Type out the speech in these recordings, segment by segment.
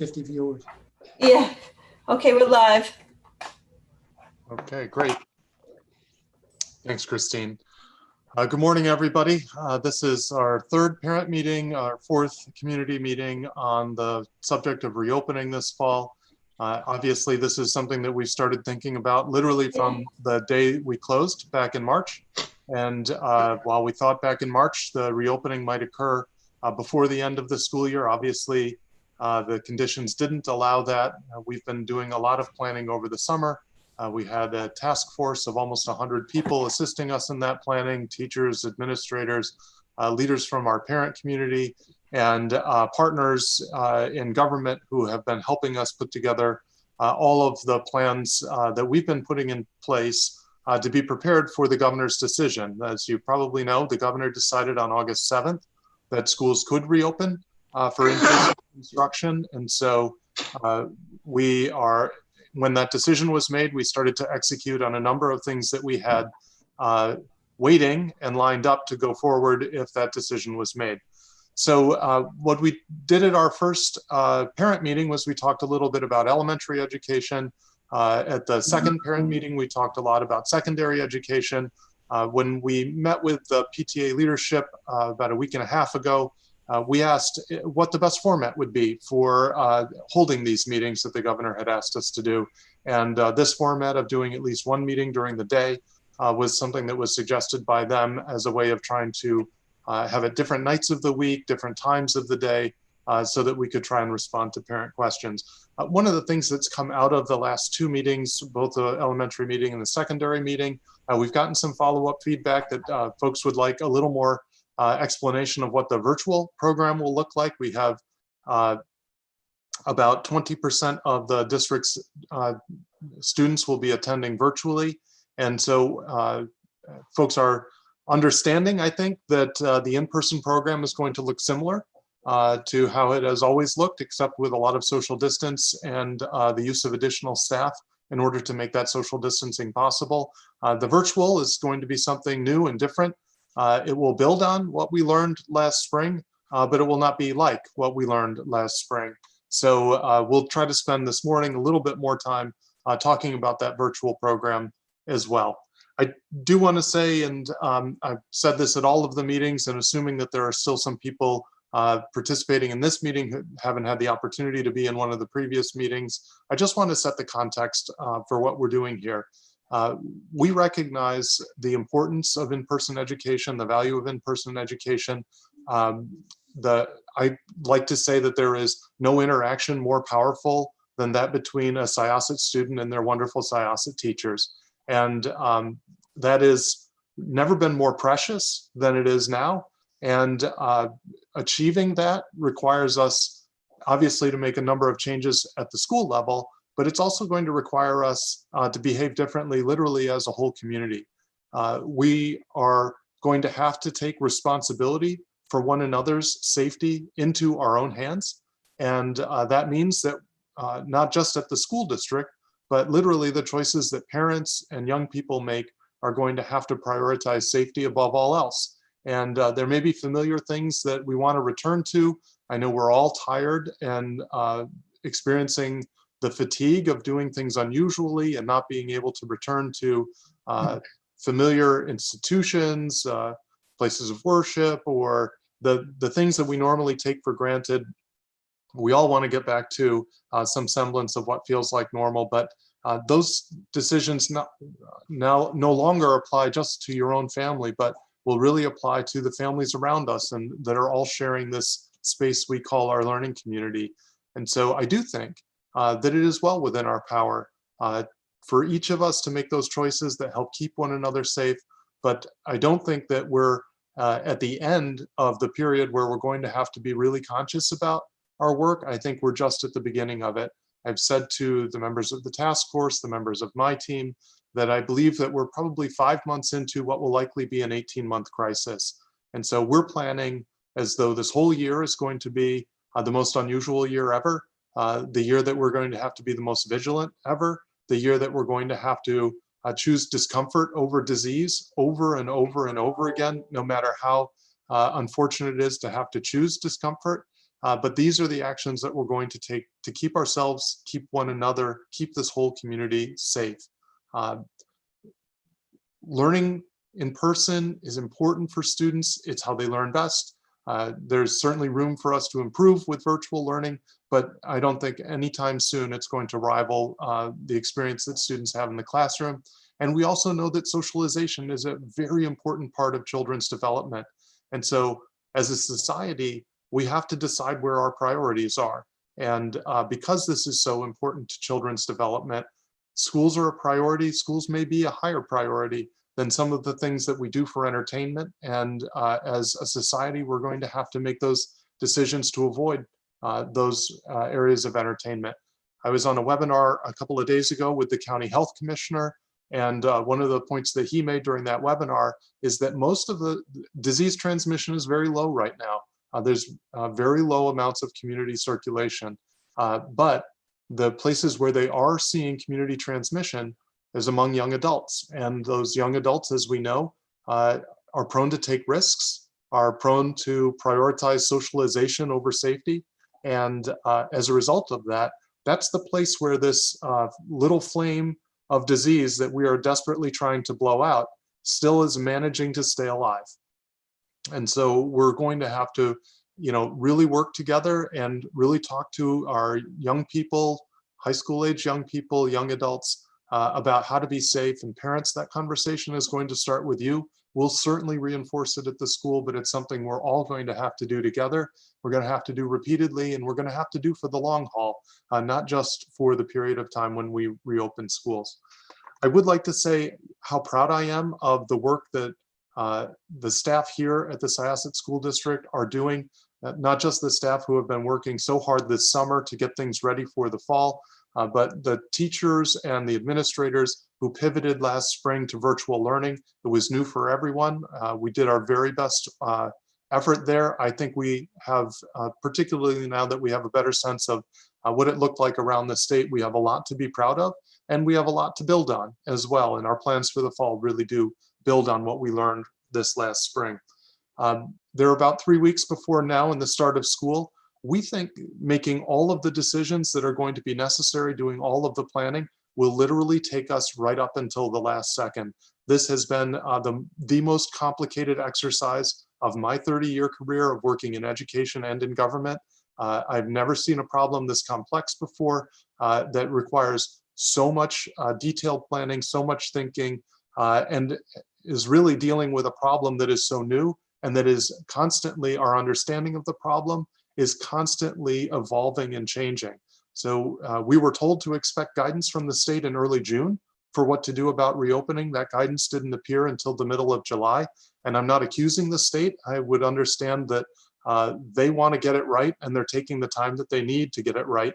50 viewers. Yeah. Okay, we're live. Okay, great. Thanks, Christine. Good morning, everybody. This is our third parent meeting, our fourth community meeting on the subject of reopening this fall. Obviously, this is something that we started thinking about literally from the day we closed back in March. And while we thought back in March, the reopening might occur before the end of the school year, obviously, the conditions didn't allow that. We've been doing a lot of planning over the summer. We had a task force of almost 100 people assisting us in that planning, teachers, administrators, leaders from our parent community, and partners in government who have been helping us put together all of the plans that we've been putting in place to be prepared for the governor's decision. As you probably know, the governor decided on August 7th that schools could reopen for in-person instruction. And so when that decision was made, we started to execute on a number of things that we had waiting and lined up to go forward if that decision was made. So what we did at our first parent meeting was we talked a little bit about elementary education. At the second parent meeting, we talked a lot about secondary education. When we met with the PTA leadership about a week and a half ago, we asked what the best format would be for holding these meetings that the governor had asked us to do. And this format of doing at least one meeting during the day was something that was suggested by them as a way of trying to have it different nights of the week, different times of the day, so that we could try and respond to parent questions. One of the things that's come out of the last two meetings, both the elementary meeting and the secondary meeting, we've gotten some follow-up feedback that folks would like a little more explanation of what the virtual program will look like. We have about 20% of the district's students will be attending virtually. And so folks are understanding, I think, that the in-person program is going to look similar to how it has always looked, except with a lot of social distance and the use of additional staff in order to make that social distancing possible. The virtual is going to be something new and different. It will build on what we learned last spring, but it will not be like what we learned last spring. So we'll try to spend this morning a little bit more time talking about that virtual program as well. I do want to say, and I've said this at all of the meetings, and assuming that there are still some people participating in this meeting who haven't had the opportunity to be in one of the previous meetings, I just want to set the context for what we're doing here. We recognize the importance of in-person education, the value of in-person education. I like to say that there is no interaction more powerful than that between a Syosset student and their wonderful Syosset teachers. And that has never been more precious than it is now. And achieving that requires us, obviously, to make a number of changes at the school level, but it's also going to require us to behave differently, literally as a whole community. We are going to have to take responsibility for one another's safety into our own hands. And that means that not just at the school district, but literally the choices that parents and young people make are going to have to prioritize safety above all else. And there may be familiar things that we want to return to. I know we're all tired and experiencing the fatigue of doing things unusually and not being able to return to familiar institutions, places of worship, or the things that we normally take for granted. We all want to get back to some semblance of what feels like normal, but those decisions now no longer apply just to your own family, but will really apply to the families around us and that are all sharing this space we call our learning community. And so I do think that it is well within our power for each of us to make those choices that help keep one another safe. But I don't think that we're at the end of the period where we're going to have to be really conscious about our work. I think we're just at the beginning of it. I've said to the members of the task force, the members of my team, that I believe that we're probably 5 months into what will likely be an 18-month crisis. And so we're planning as though this whole year is going to be the most unusual year ever, the year that we're going to have to be the most vigilant ever, the year that we're going to have to choose discomfort over disease over and over and over again, no matter how unfortunate it is to have to choose discomfort. But these are the actions that we're going to take to keep ourselves, keep one another, keep this whole community safe. Uh, Learning in person is important for students. It's how they learn best. There's certainly room for us to improve with virtual learning, but I don't think anytime soon it's going to rival the experience that students have in the classroom. And we also know that socialization is a very important part of children's development. And so as a society, we have to decide where our priorities are. And because this is so important to children's development, schools are a priority. Schools may be a higher priority than some of the things that we do for entertainment. And as a society, we're going to have to make those decisions to avoid those areas of entertainment. I was on a webinar a couple of days ago with the county health commissioner, and one of the points that he made during that webinar is that most of the disease transmission is very low right now. There's very low amounts of community circulation, but the places where they are seeing community transmission is among young adults. And those young adults, as we know, are prone to take risks, are prone to prioritize socialization over safety. And as a result of that, that's the place where this little flame of disease that we are desperately trying to blow out still is managing to stay alive. And so we're going to have to, really work together and really talk to our young people, high school age young people, young adults, about how to be safe. And parents, that conversation is going to start with you. We'll certainly reinforce it at the school, but it's something we're all going to have to do together. We're going to have to do repeatedly, and we're going to have to do for the long haul, not just for the period of time when we reopen schools. I would like to say how proud I am of the work that the staff here at the Syosset School District are doing, not just the staff who have been working so hard this summer to get things ready for the fall, but the teachers and the administrators who pivoted last spring to virtual learning. It was new for everyone. We did our very best effort there. I think we have, particularly now that we have a better sense of what it looked like around the state, we have a lot to be proud of, and we have a lot to build on as well. And our plans for the fall really do build on what we learned this last spring. They're about 3 weeks before now in the start of school. We think making all of the decisions that are going to be necessary, doing all of the planning, will literally take us right up until the last second. This has been the most complicated exercise of my 30-year career of working in education and in government. I've never seen a problem this complex before that requires so much detailed planning, so much thinking, and is really dealing with a problem that is so new and that is constantly, our understanding of the problem is constantly evolving and changing. So we were told to expect guidance from the state in early June for what to do about reopening. That guidance didn't appear until the middle of July. And I'm not accusing the state. I would understand that they want to get it right, and they're taking the time that they need to get it right.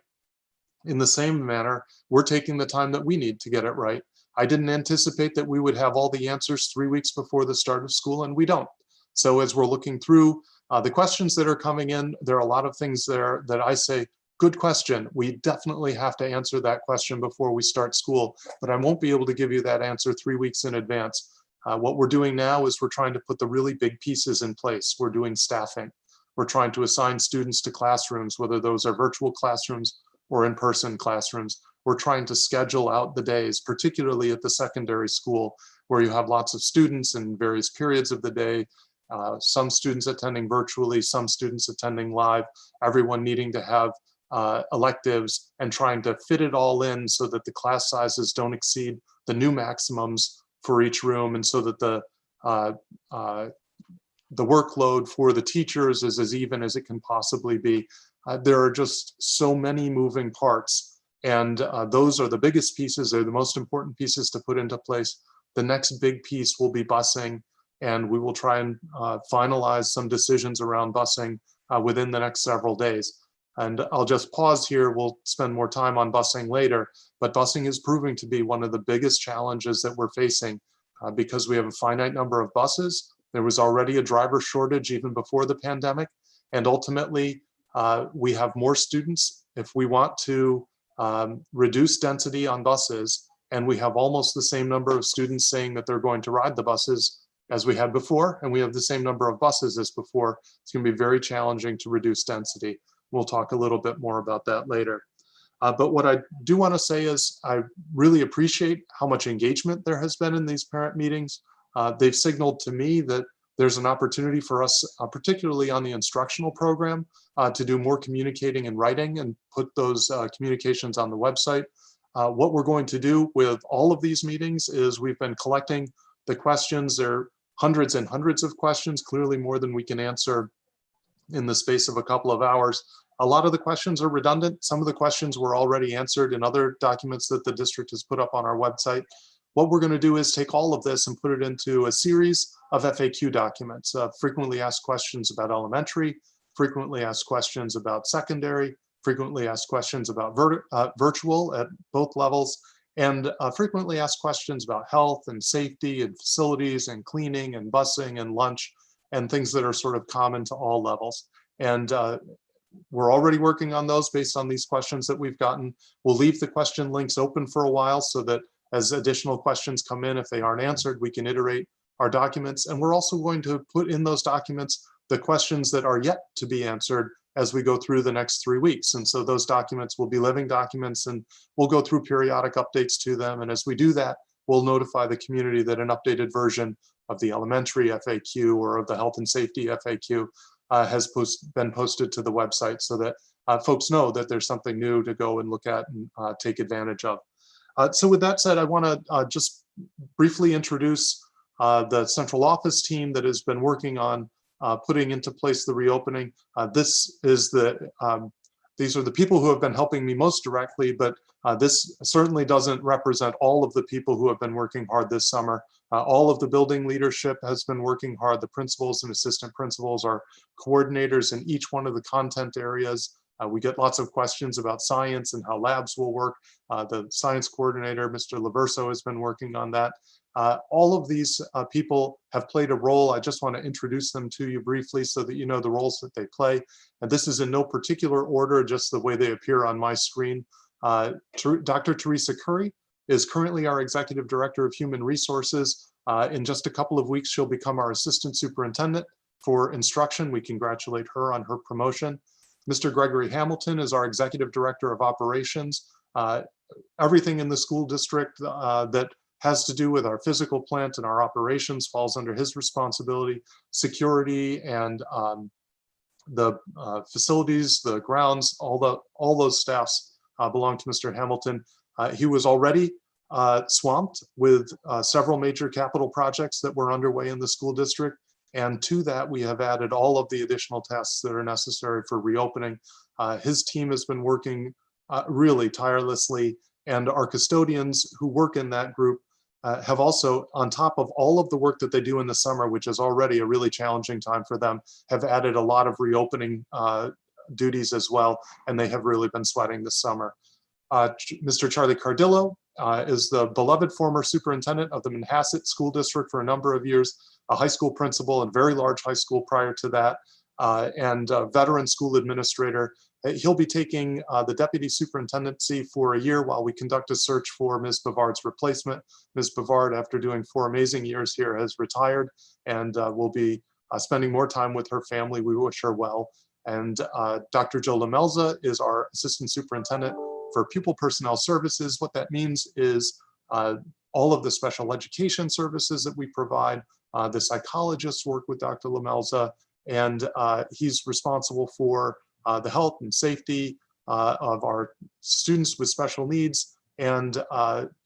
In the same manner, we're taking the time that we need to get it right. I didn't anticipate that we would have all the answers 3 weeks before the start of school, and we don't. So as we're looking through the questions that are coming in, there are a lot of things there that I say, good question. We definitely have to answer that question before we start school, but I won't be able to give you that answer 3 weeks in advance. What we're doing now is we're trying to put the really big pieces in place. We're doing staffing. We're trying to assign students to classrooms, whether those are virtual classrooms or in-person classrooms. We're trying to schedule out the days, particularly at the secondary school, where you have lots of students in various periods of the day, some students attending virtually, some students attending live, everyone needing to have electives, and trying to fit it all in so that the class sizes don't exceed the new maximums for each room, and so that the workload for the teachers is as even as it can possibly be. There are just so many moving parts, and those are the biggest pieces. They're the most important pieces to put into place. The next big piece will be busing, and we will try and finalize some decisions around busing within the next several days. And I'll just pause here. We'll spend more time on busing later, but busing is proving to be one of the biggest challenges that we're facing because we have a finite number of buses. There was already a driver shortage even before the pandemic, and ultimately we have more students. If we want to reduce density on buses, and we have almost the same number of students saying that they're going to ride the buses as we had before, and we have the same number of buses as before, it's going to be very challenging to reduce density. We'll talk a little bit more about that later. But what I do want to say is I really appreciate how much engagement there has been in these parent meetings. They've signaled to me that there's an opportunity for us, particularly on the instructional program, to do more communicating and writing and put those communications on the website. What we're going to do with all of these meetings is we've been collecting the questions. There are hundreds and hundreds of questions, clearly more than we can answer in the space of a couple of hours. A lot of the questions are redundant. Some of the questions were already answered in other documents that the district has put up on our website. What we're going to do is take all of this and put it into a series of FAQ documents, frequently asked questions about elementary, frequently asked questions about secondary, frequently asked questions about virtual at both levels, and frequently asked questions about health and safety and facilities and cleaning and busing and lunch and things that are sort of common to all levels. And we're already working on those based on these questions that we've gotten. We'll leave the question links open for a while so that as additional questions come in, if they aren't answered, we can iterate our documents. And we're also going to put in those documents the questions that are yet to be answered as we go through the next 3 weeks. And so those documents will be living documents, and we'll go through periodic updates to them. And as we do that, we'll notify the community that an updated version of the elementary FAQ or of the health and safety FAQ has been posted to the website so that folks know that there's something new to go and look at and take advantage of. So with that said, I want to just briefly introduce the central office team that has been working on putting into place the reopening. These are the people who have been helping me most directly, but this certainly doesn't represent all of the people who have been working hard this summer. All of the building leadership has been working hard. The principals and assistant principals are coordinators in each one of the content areas. We get lots of questions about science and how labs will work. The science coordinator, Mr. Laverso, has been working on that. All of these people have played a role. I just want to introduce them to you briefly so that you know the roles that they play. And this is in no particular order, just the way they appear on my screen. Dr. Teresa Curry is currently our Executive Director of Human Resources. In just a couple of weeks, she'll become our Assistant Superintendent for Instruction. We congratulate her on her promotion. Mr. Gregory Hamilton is our Executive Director of Operations. Everything in the school district that has to do with our physical plant and our operations falls under his responsibility. Security and the facilities, the grounds, all those staffs belong to Mr. Hamilton. He was already swamped with several major capital projects that were underway in the school district. And to that, we have added all of the additional tasks that are necessary for reopening. His team has been working really tirelessly, and our custodians who work in that group have also, on top of all of the work that they do in the summer, which is already a really challenging time for them, have added a lot of reopening duties as well, and they have really been sweating this summer. Mr. Charlie Cardillo is the beloved former superintendent of the Manhasset School District for a number of years, a high school principal and very large high school prior to that, and a veteran school administrator. He'll be taking the deputy superintendency for a year while we conduct a search for Ms. Bavard's replacement. Ms. Bavard, after doing 4 amazing years here, has retired and will be spending more time with her family. We wish her well. And Dr. Joe Lamelza is our assistant superintendent for pupil personnel services. What that means is all of the special education services that we provide. The psychologists work with Dr. Lamelza, and he's responsible for the health and safety of our students with special needs. And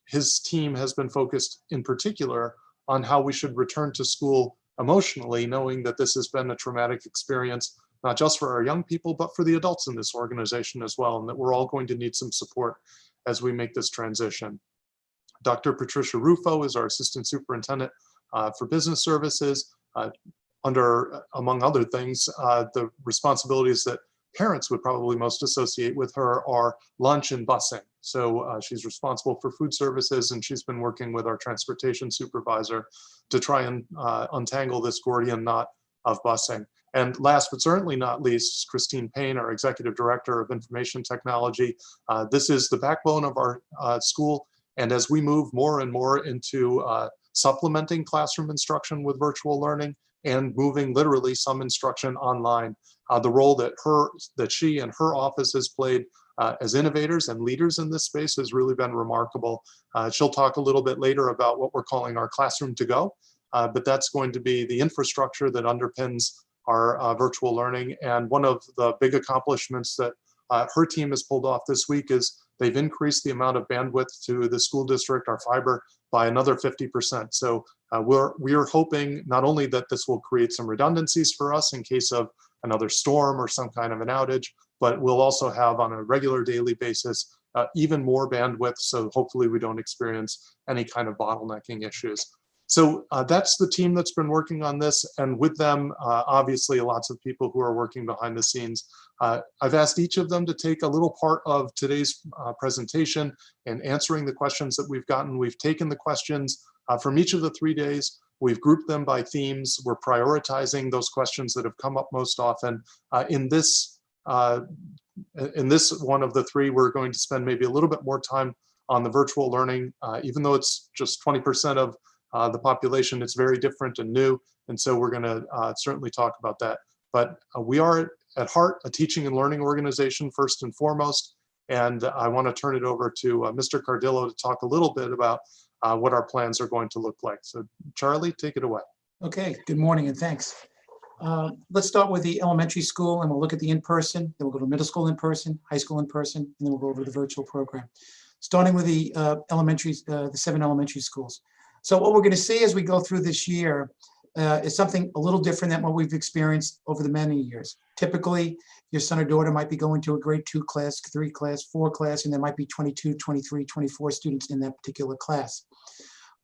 his team has been focused in particular on how we should return to school emotionally, knowing that this has been a traumatic experience, not just for our young people, but for the adults in this organization as well, and that we're all going to need some support as we make this transition. Dr. Patricia Rufo is our assistant superintendent for business services. Under, among other things, the responsibilities that parents would probably most associate with her are lunch and busing. So she's responsible for food services, and she's been working with our transportation supervisor to try and untangle this Gordian knot of busing. And last but certainly not least, Christine Payne, our Executive Director of Information Technology. This is the backbone of our school. And as we move more and more into supplementing classroom instruction with virtual learning and moving literally some instruction online, the role that she and her office has played as innovators and leaders in this space has really been remarkable. She'll talk a little bit later about what we're calling our classroom to go, but that's going to be the infrastructure that underpins our virtual learning. And one of the big accomplishments that her team has pulled off this week is they've increased the amount of bandwidth to the school district, our fiber, by another 50%. So we're hoping not only that this will create some redundancies for us in case of another storm or some kind of an outage, but we'll also have on a regular daily basis even more bandwidth. So hopefully we don't experience any kind of bottlenecking issues. So that's the team that's been working on this. And with them, obviously, lots of people who are working behind the scenes. I've asked each of them to take a little part of today's presentation and answering the questions that we've gotten. We've taken the questions from each of the 3 days. We've grouped them by themes. We're prioritizing those questions that have come up most often. In this one of the three, we're going to spend maybe a little bit more time on the virtual learning, even though it's just 20% of the population. It's very different and new, and so we're going to certainly talk about that. But we are at heart a teaching and learning organization first and foremost, and I want to turn it over to Mr. Cardillo to talk a little bit about what our plans are going to look like. So Charlie, take it away. Okay, good morning and thanks. Let's start with the elementary school, and we'll look at the in-person, then we'll go to middle school in person, high school in person, and then we'll go over the virtual program. Starting with the the 7 elementary schools. So what we're going to see as we go through this year is something a little different than what we've experienced over the many years. Typically, your son or daughter might be going to a grade 2 class, 3 class, 4 class, and there might be 22, 23, 24 students in that particular class.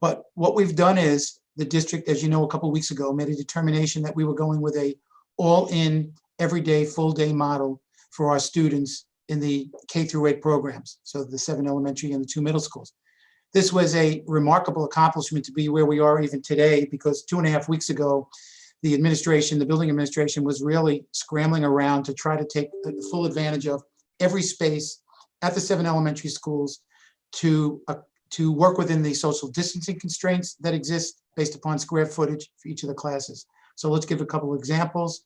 But what we've done is the district, as you know, a couple of weeks ago, made a determination that we were going with a all-in, everyday, full-day model for our students in the K through 8 programs. So the 7 elementary and the 2 middle schools. This was a remarkable accomplishment to be where we are even today, because 2.5 weeks ago, the administration, the building administration, was really scrambling around to try to take full advantage of every space at the 7 elementary schools to work within the social distancing constraints that exist based upon square footage for each of the classes. So let's give a couple of examples.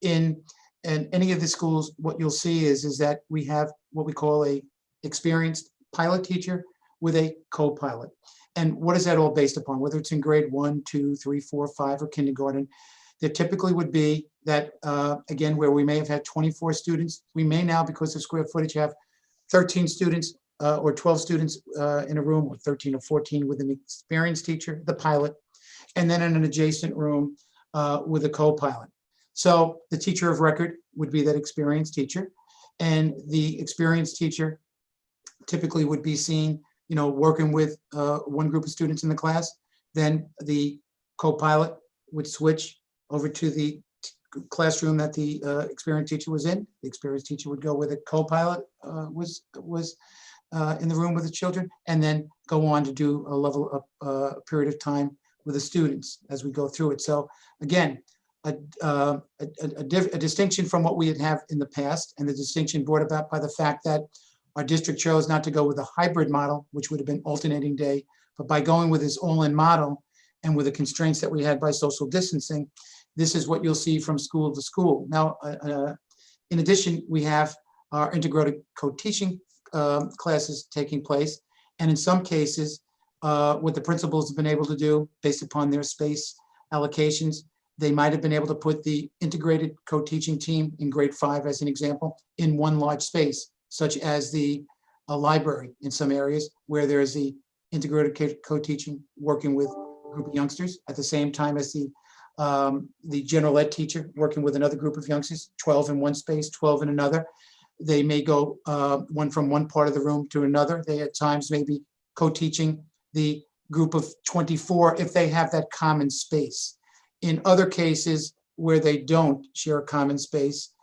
In any of the schools, what you'll see is that we have what we call a experienced pilot teacher with a co-pilot. And what is that all based upon? Whether it's in grade 1, 2, 3, 4, 5, or kindergarten, there typically would be that, again, where we may have had 24 students, we may now, because of square footage, have 13 students or 12 students in a room, or 13 or 14 with an experienced teacher, the pilot, and then in an adjacent room with a co-pilot. So the teacher of record would be that experienced teacher, and the experienced teacher typically would be seen, you know, working with one group of students in the class. Then the co-pilot would switch over to the classroom that the experienced teacher was in. The experienced teacher would go where the co-pilot was in the room with the children, and then go on to do a level up period of time with the students as we go through it. So again, a distinction from what we had in the past, and the distinction brought about by the fact that our district chose not to go with a hybrid model, which would have been alternating day, but by going with this all-in model and with the constraints that we had by social distancing, this is what you'll see from school to school. Now, in addition, we have our integrated co-teaching classes taking place. And in some cases, what the principals have been able to do based upon their space allocations, they might have been able to put the integrated co-teaching team in grade 5, as an example, in one large space, such as the library in some areas where there is the integrated co-teaching working with a group of youngsters at the same time as the general ed teacher working with another group of youngsters, 12 in one space, 12 in another. They may go one from one part of the room to another. They at times may be co-teaching the group of 24 if they have that common space. In other cases where they don't share a common space,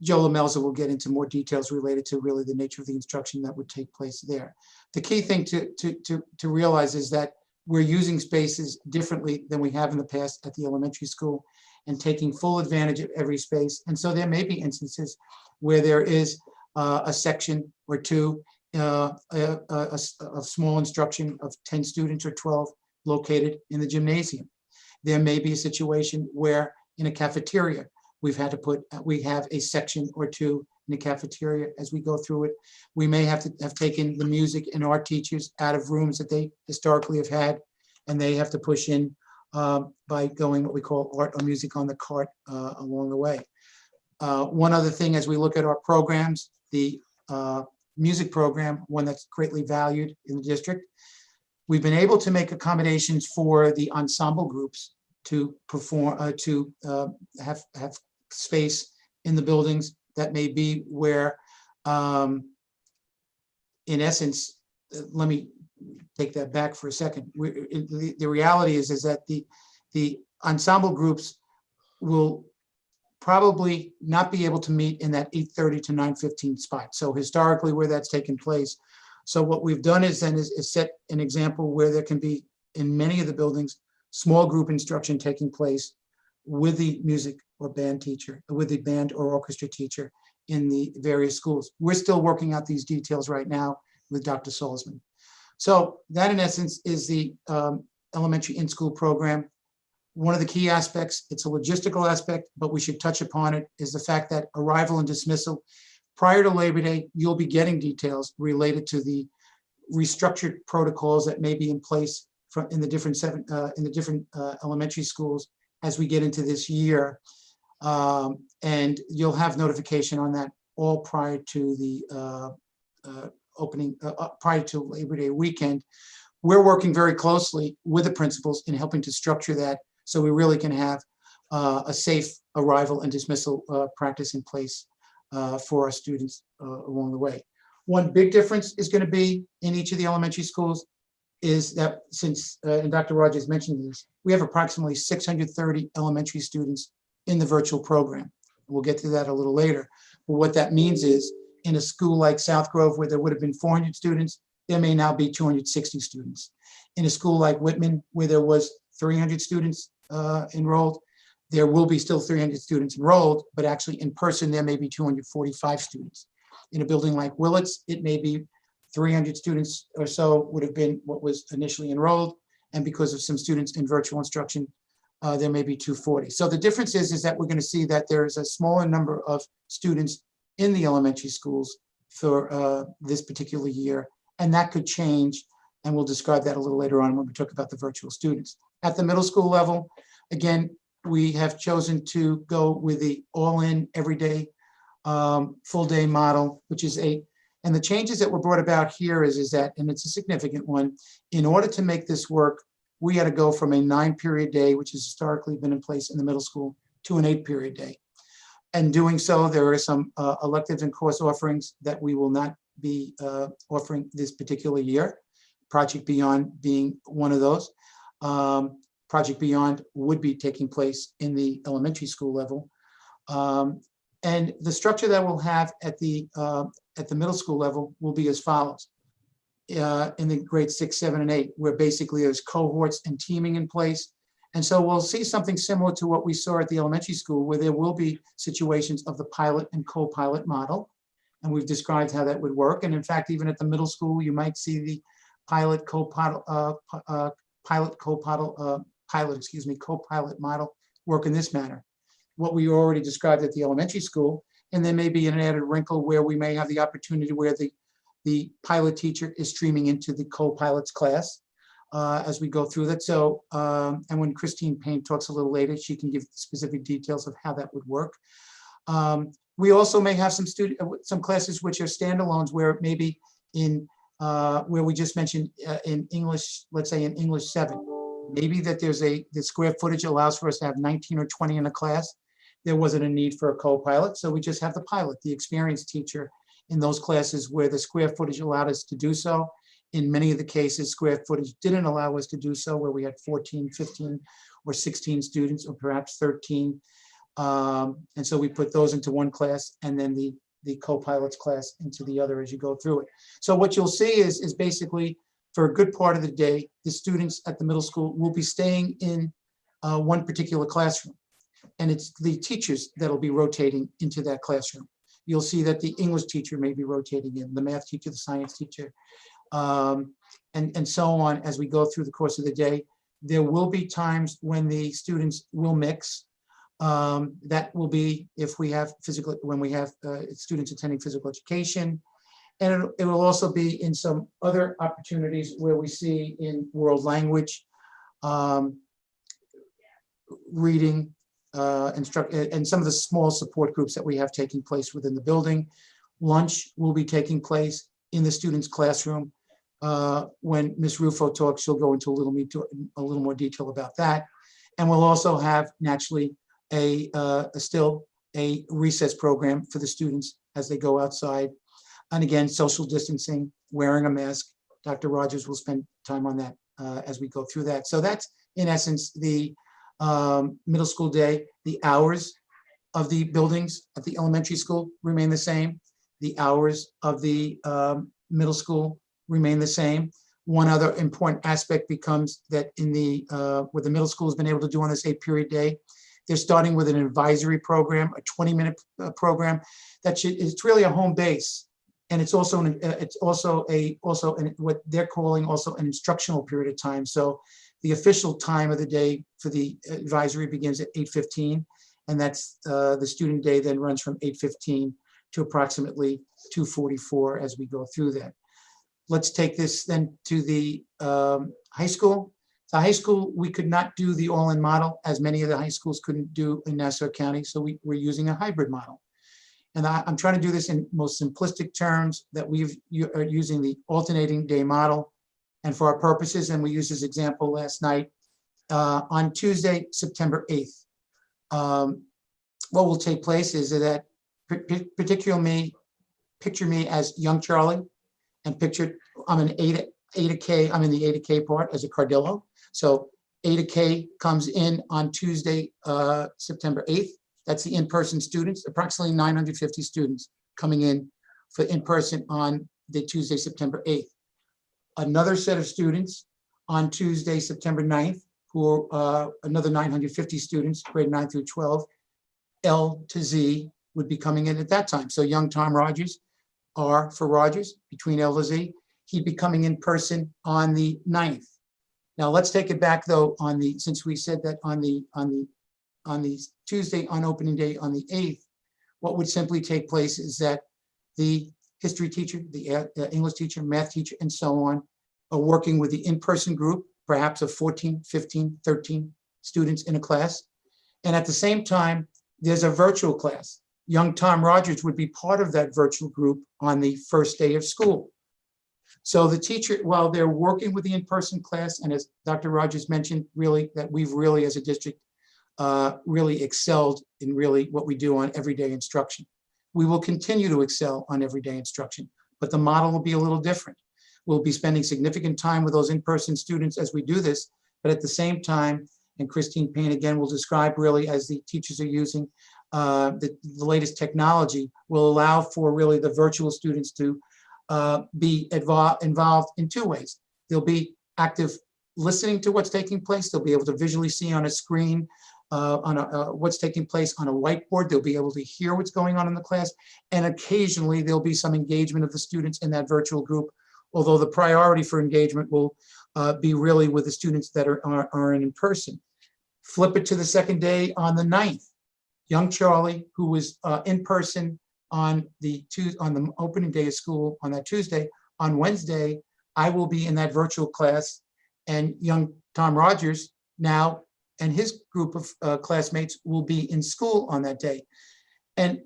Joe Lamelza will get into more details related to really the nature of the instruction that would take place there. The key thing to realize is that we're using spaces differently than we have in the past at the elementary school, and taking full advantage of every space. And so there may be instances where there is a section or two, a small instruction of 10 students or 12 located in the gymnasium. There may be a situation where in a cafeteria, We've had to we have a section or two in the cafeteria as we go through it. We may have to have taken the music and art teachers out of rooms that they historically have had, and they have to push in by going what we call art or music on the cart along the way. One other thing, as we look at our programs, the music program, one that's greatly valued in the district, we've been able to make accommodations for the ensemble groups to perform, have space in the buildings that may be where, in essence, let me take that back for a second. The reality is that the ensemble groups will probably not be able to meet in that 8:30 to 9:15 spot. So historically, where that's taken place. So what we've done is set an example where there can be, in many of the buildings, small group instruction taking place with the music or band teacher, with the band or orchestra teacher in the various schools. We're still working out these details right now with Dr. Salzman. So that, in essence, is the elementary in-school program. One of the key aspects, it's a logistical aspect, but we should touch upon it, is the fact that arrival and dismissal, prior to Labor Day, you'll be getting details related to the restructured protocols that may be in place in the different elementary schools as we get into this year. And you'll have notification on that all prior to the prior to Labor Day weekend. We're working very closely with the principals in helping to structure that so we really can have a safe arrival and dismissal practice in place for our students along the way. One big difference is going to be in each of the elementary schools is that since, and Dr. Rogers mentioned this, we have approximately 630 elementary students in the virtual program. We'll get to that a little later. But what that means is in a school like South Grove, where there would have been 400 students, there may now be 260 students. In a school like Whitman, where there was 300 students enrolled, there will be still 300 students enrolled, but actually in person, there may be 245 students. In a building like Willits, it may be 300 students or so would have been what was initially enrolled. And because of some students in virtual instruction, there may be 240. So the difference is that we're going to see that there is a smaller number of students in the elementary schools for this particular year. And that could change. And we'll describe that a little later on when we talk about the virtual students. At the middle school level, again, we have chosen to go with the all-in everyday full day model, which is and the changes that were brought about here is that, and it's a significant one, in order to make this work, we had to go from a 9-period day, which has historically been in place in the middle school, to an 8-period day. And doing so, there are some electives and course offerings that we will not be offering this particular year. Project Beyond being one of those. Project Beyond would be taking place in the elementary school level. And the structure that we'll have at the middle school level will be as follows. In the grades 6, 7, and 8, where basically there's cohorts and teaming in place. And so we'll see something similar to what we saw at the elementary school, where there will be situations of the pilot and co-pilot model. And we've described how that would work. And in fact, even at the middle school, you might see the co-pilot model work in this manner. What we already described at the elementary school, and there may be an added wrinkle where we may have the opportunity where the pilot teacher is streaming into the co-pilot's class as we go through that. So, and when Christine Payne talks a little later, she can give specific details of how that would work. We also may have some classes which are standalones where maybe in where we just mentioned in English, let's say in English 7, maybe that the square footage allows for us to have 19 or 20 in a class. There wasn't a need for a co-pilot, so we just have the pilot, the experienced teacher in those classes where the square footage allowed us to do so. In many of the cases, square footage didn't allow us to do so, where we had 14, 15, or 16 students, or perhaps 13. And so we put those into one class, and then the co-pilot's class into the other as you go through it. So what you'll see is basically, for a good part of the day, the students at the middle school will be staying in one particular classroom. And it's the teachers that'll be rotating into that classroom. You'll see that the English teacher may be rotating in, the math teacher, the science teacher, and so on as we go through the course of the day. There will be times when the students will mix. That will be if we have when we have students attending physical education. And it will also be in some other opportunities where we see in world language, reading, and some of the small support groups that we have taking place within the building. Lunch will be taking place in the students' classroom. When Ms. Rufo talks, she'll go into a little more detail about that. And we'll also have naturally still a recess program for the students as they go outside. And again, social distancing, wearing a mask. Dr. Rogers will spend time on that as we go through that. So that's in essence the middle school day. The hours of the buildings at the elementary school remain the same. The hours of the middle school remain the same. One other important aspect becomes that in what the middle school has been able to do on this 8-period day, they're starting with an advisory program, a 20-minute program it's really a home base. And it's also what they're calling also an instructional period of time. So the official time of the day for the advisory begins at 8:15, and that's the student day then runs from 8:15 to approximately 2:44 as we go through that. Let's take this then to the high school. The high school, we could not do the all-in model, as many of the high schools couldn't do in Nassau County, so we're using a hybrid model. And I'm trying to do this in most simplistic terms, that we are using the alternating day model. And for our purposes, and we used this example last night, on Tuesday, September 8th, what will take place is that picture me as young Charlie, and I'm an Eta K, I'm in the Eta K part as a Cardillo. So Eta K comes in on Tuesday, September 8th. That's the in-person students, approximately 950 students coming in for in-person on the Tuesday, September 8th. Another set of students on Tuesday, September 9th, who are another 950 students, grade 9 through 12, L to Z would be coming in at that time. So young Tom Rogers, R for Rogers, between L to Z, he'd be coming in person on the 9th. Now let's take it back though since we said that on the Tuesday on opening day on the 8th, what would simply take place is that the history teacher, the English teacher, math teacher, and so on are working with the in-person group, perhaps of 14, 15, 13 students in a class. And at the same time, there's a virtual class. Young Tom Rogers would be part of that virtual group on the first day of school. So the teacher, while they're working with the in-person class, and as Dr. Rogers mentioned, really that we've really as a district really excelled in really what we do on everyday instruction. We will continue to excel on everyday instruction, but the model will be a little different. We'll be spending significant time with those in-person students as we do this, but at the same time, and Christine Payne again will describe really as the teachers are using the latest technology will allow for really the virtual students to be involved in two ways. They'll be active listening to what's taking place. They'll be able to visually see on a screen what's taking place on a whiteboard. They'll be able to hear what's going on in the class. And occasionally there'll be some engagement of the students in that virtual group, although the priority for engagement will be really with the students that are in person. Flip it to the second day on the 9th. Young Charlie, who was in person on the opening day of school on that Tuesday, on Wednesday, I will be in that virtual class, and young Tom Rogers now and his group of classmates will be in school on that day. And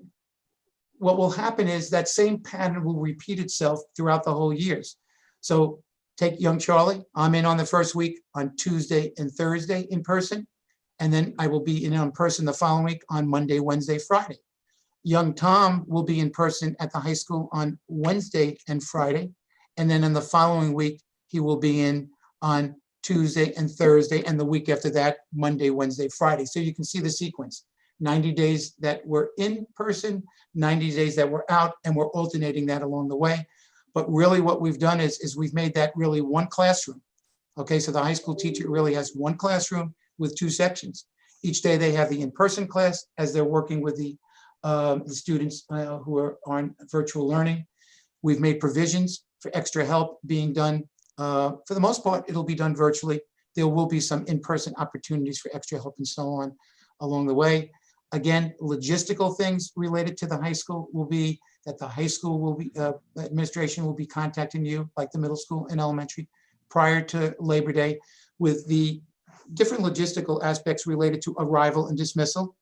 what will happen is that same pattern will repeat itself throughout the whole years. So take young Charlie, I'm in on the first week on Tuesday and Thursday in person, and then I will be in person the following week on Monday, Wednesday, Friday. Young Tom will be in person at the high school on Wednesday and Friday, and then in the following week, he will be in on Tuesday and Thursday, and the week after that, Monday, Wednesday, Friday. So you can see the sequence. 90 days that we're in person, 90 days that we're out, and we're alternating that along the way. But really what we've done is we've made that really one classroom. Okay, so the high school teacher really has one classroom with two sections. Each day they have the in-person class as they're working with the students who are on virtual learning. We've made provisions for extra help being done. For the most part, it'll be done virtually. There will be some in-person opportunities for extra help and so on along the way. Again, logistical things related to the high school will be that the high school will be, administration will be contacting you, like the middle school and elementary, prior to Labor Day with the different logistical aspects related to arrival and dismissal.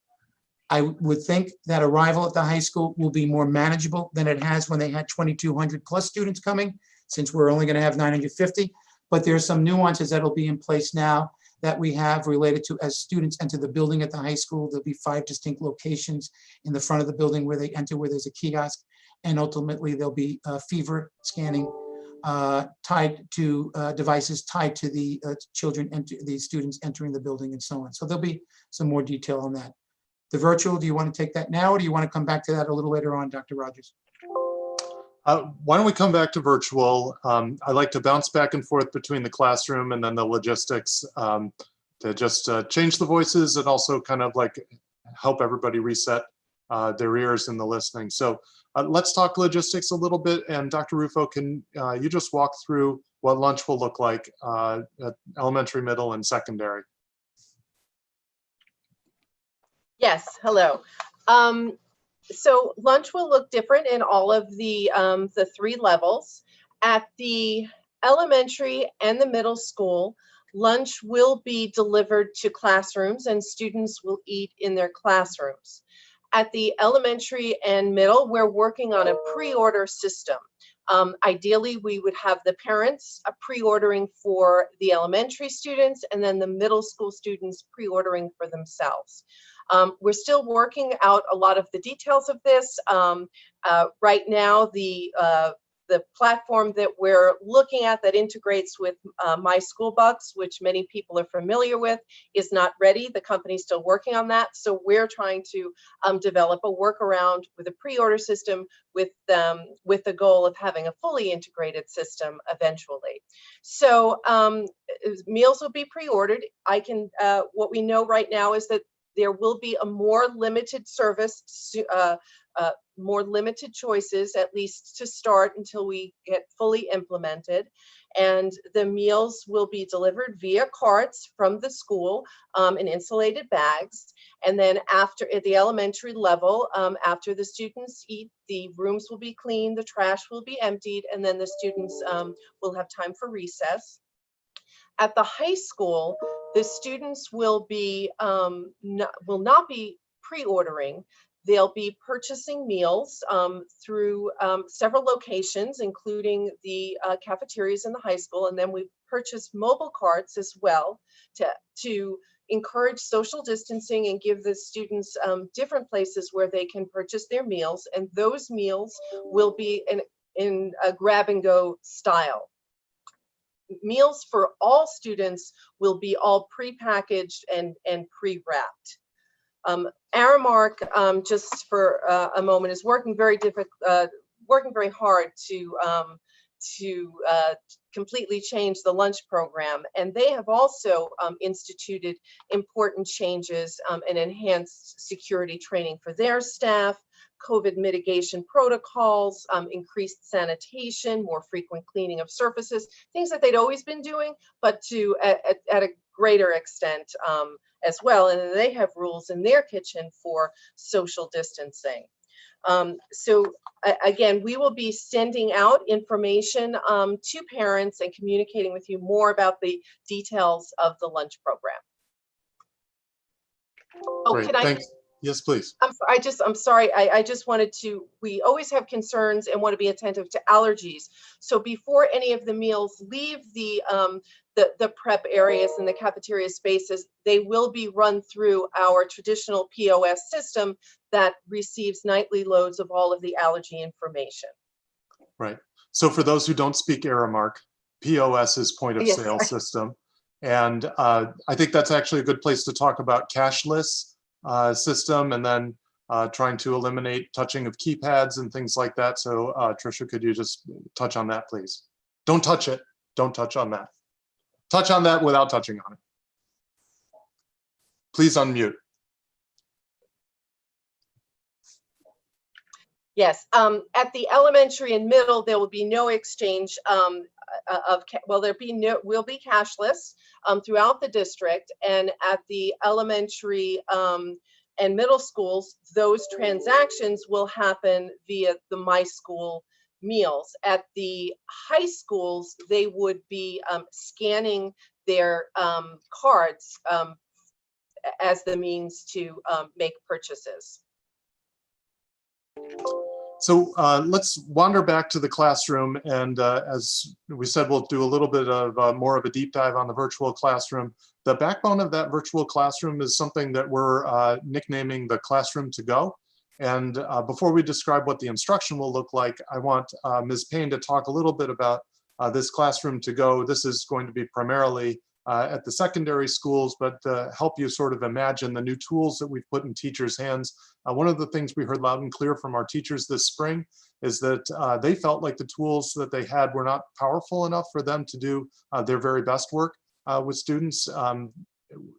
I would think that arrival at the high school will be more manageable than it has when they had 2,200 plus students coming, since we're only going to have 950. But there are some nuances that'll be in place now that we have related to as students enter the building at the high school. There'll be 5 distinct locations in the front of the building where they enter, where there's a kiosk. And ultimately, there'll be fever scanning tied to devices tied to the the students entering the building and so on. So there'll be some more detail on that. The virtual, do you want to take that now, or do you want to come back to that a little later on, Dr. Rogers? Why don't we come back to virtual? I like to bounce back and forth between the classroom and then the logistics to just change the voices and also kind of like help everybody reset their ears in the listening. So let's talk logistics a little bit. And Dr. Rufo, can you just walk through what lunch will look like at elementary, middle, and secondary? Yes, hello. So lunch will look different in all of the 3 levels. At the elementary and the middle school, lunch will be delivered to classrooms and students will eat in their classrooms. At the elementary and middle, we're working on a pre-order system. Ideally, we would have the parents pre-ordering for the elementary students and then the middle school students pre-ordering for themselves. We're still working out a lot of the details of this. Right now, the platform that we're looking at that integrates with My School Bucks, which many people are familiar with, is not ready. The company's still working on that. So we're trying to develop a workaround with a pre-order system with the goal of having a fully integrated system eventually. So meals will be pre-ordered. What we know right now is that there will be a more limited service, more limited choices, at least to start until we get fully implemented. And the meals will be delivered via carts from the school in insulated bags. And then after, at the elementary level, after the students eat, the rooms will be cleaned, the trash will be emptied, and then the students will have time for recess. At the high school, the students will not be pre-ordering. They'll be purchasing meals through several locations, including the cafeterias in the high school, and then we purchase mobile carts as well to encourage social distancing and give the students different places where they can purchase their meals, and those meals will be in a grab-and-go style. Meals for all students will be all pre-packaged and pre-wrapped. Aramark, just for a moment, is working very hard to completely change the lunch program, and they have also instituted important changes and enhanced security training for their staff, COVID mitigation protocols, increased sanitation, more frequent cleaning of surfaces, things that they'd always been doing, but at a greater extent as well. And they have rules in their kitchen for social distancing. So again, we will be sending out information to parents and communicating with you more about the details of the lunch program. Oh, Great, thanks. Yes, please. I'm sorry. I just wanted to, we always have concerns and want to be attentive to allergies. So before any of the meals leave the prep areas and the cafeteria spaces, they will be run through our traditional POS system that receives nightly loads of all of the allergy information. Right. So for those who don't speak Aramark, POS is point of sale system. And I think that's actually a good place to talk about cashless system, and then trying to eliminate touching of keypads and things like that. So Tricia, could you just touch on that, please? Don't touch it. Don't touch on that. Touch on that without touching on it. Please unmute. Yes, at the elementary and middle, there will be no exchange will be cashless throughout the district, and at the elementary and middle schools, those transactions will happen via the My School meals. At the high schools, they would be scanning their cards as the means to make purchases. So let's wander back to the classroom, and as we said, we'll do a little bit of more of a deep dive on the virtual classroom. The backbone of that virtual classroom is something that we're nicknaming the classroom to go. And before we describe what the instruction will look like, I want Ms. Payne to talk a little bit about this classroom to go. This is going to be primarily at the secondary schools, but help you sort of imagine the new tools that we've put in teachers' hands. One of the things we heard loud and clear from our teachers this spring is that they felt like the tools that they had were not powerful enough for them to do their very best work with students.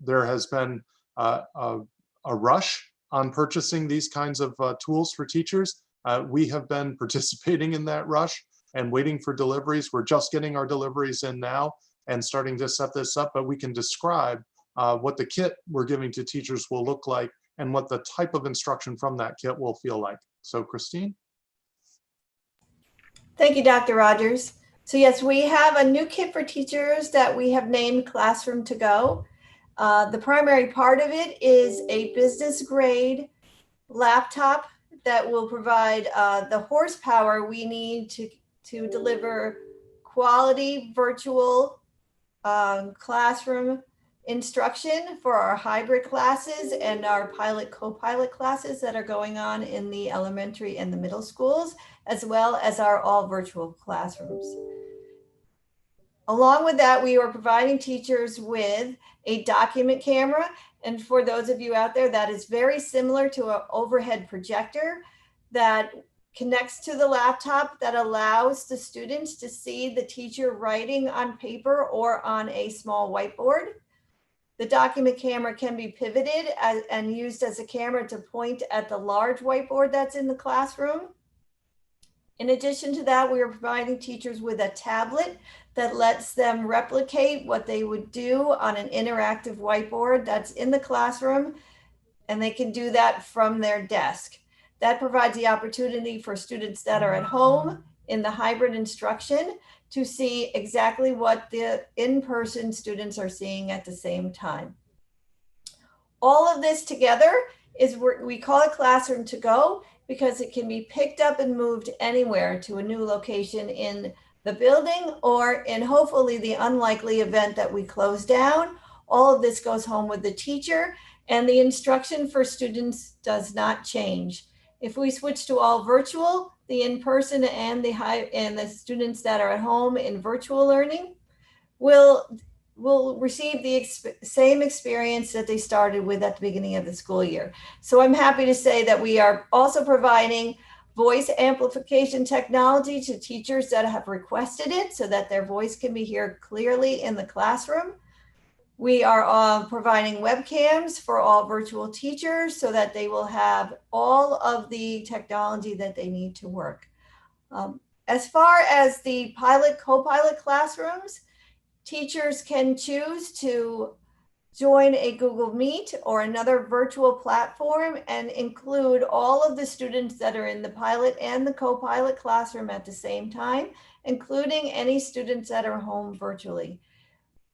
There has been a rush on purchasing these kinds of tools for teachers. We have been participating in that rush and waiting for deliveries. We're just getting our deliveries in now and starting to set this up, but we can describe what the kit we're giving to teachers will look like and what the type of instruction from that kit will feel like. So Christine? Thank you, Dr. Rogers. So yes, we have a new kit for teachers that we have named Classroom to Go. The primary part of it is a business grade laptop that will provide the horsepower we need to deliver quality virtual classroom instruction for our hybrid classes and our pilot co-pilot classes that are going on in the elementary and the middle schools, as well as our all virtual classrooms. Along with that, we are providing teachers with a document camera. And for those of you out there, that is very similar to an overhead projector that connects to the laptop that allows the students to see the teacher writing on paper or on a small whiteboard. The document camera can be pivoted and used as a camera to point at the large whiteboard that's in the classroom. In addition to that, we are providing teachers with a tablet that lets them replicate what they would do on an interactive whiteboard that's in the classroom, and they can do that from their desk. That provides the opportunity for students that are at home in the hybrid instruction to see exactly what the in-person students are seeing at the same time. All of this together is we call it Classroom to Go because it can be picked up and moved anywhere to a new location in the building or in hopefully the unlikely event that we close down. All of this goes home with the teacher and the instruction for students does not change. If we switch to all virtual, the in-person and the students that are at home in virtual learning will receive the same experience that they started with at the beginning of the school year. So I'm happy to say that we are also providing voice amplification technology to teachers that have requested it so that their voice can be heard clearly in the classroom. We are providing webcams for all virtual teachers so that they will have all of the technology that they need to work. As far as the pilot, co-pilot classrooms, teachers can choose to join a Google Meet or another virtual platform and include all of the students that are in the pilot and the co-pilot classroom at the same time, including any students that are home virtually.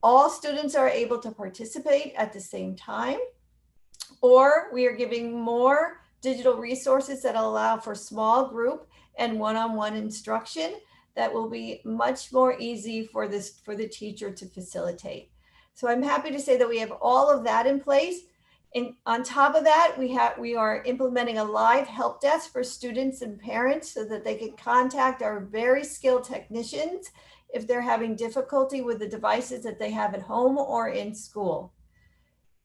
All students are able to participate at the same time, or we are giving more digital resources that allow for small group and one-on-one instruction that will be much more easy for the teacher to facilitate. So I'm happy to say that we have all of that in place. And on top of that, we are implementing a live help desk for students and parents so that they can contact our very skilled technicians if they're having difficulty with the devices that they have at home or in school.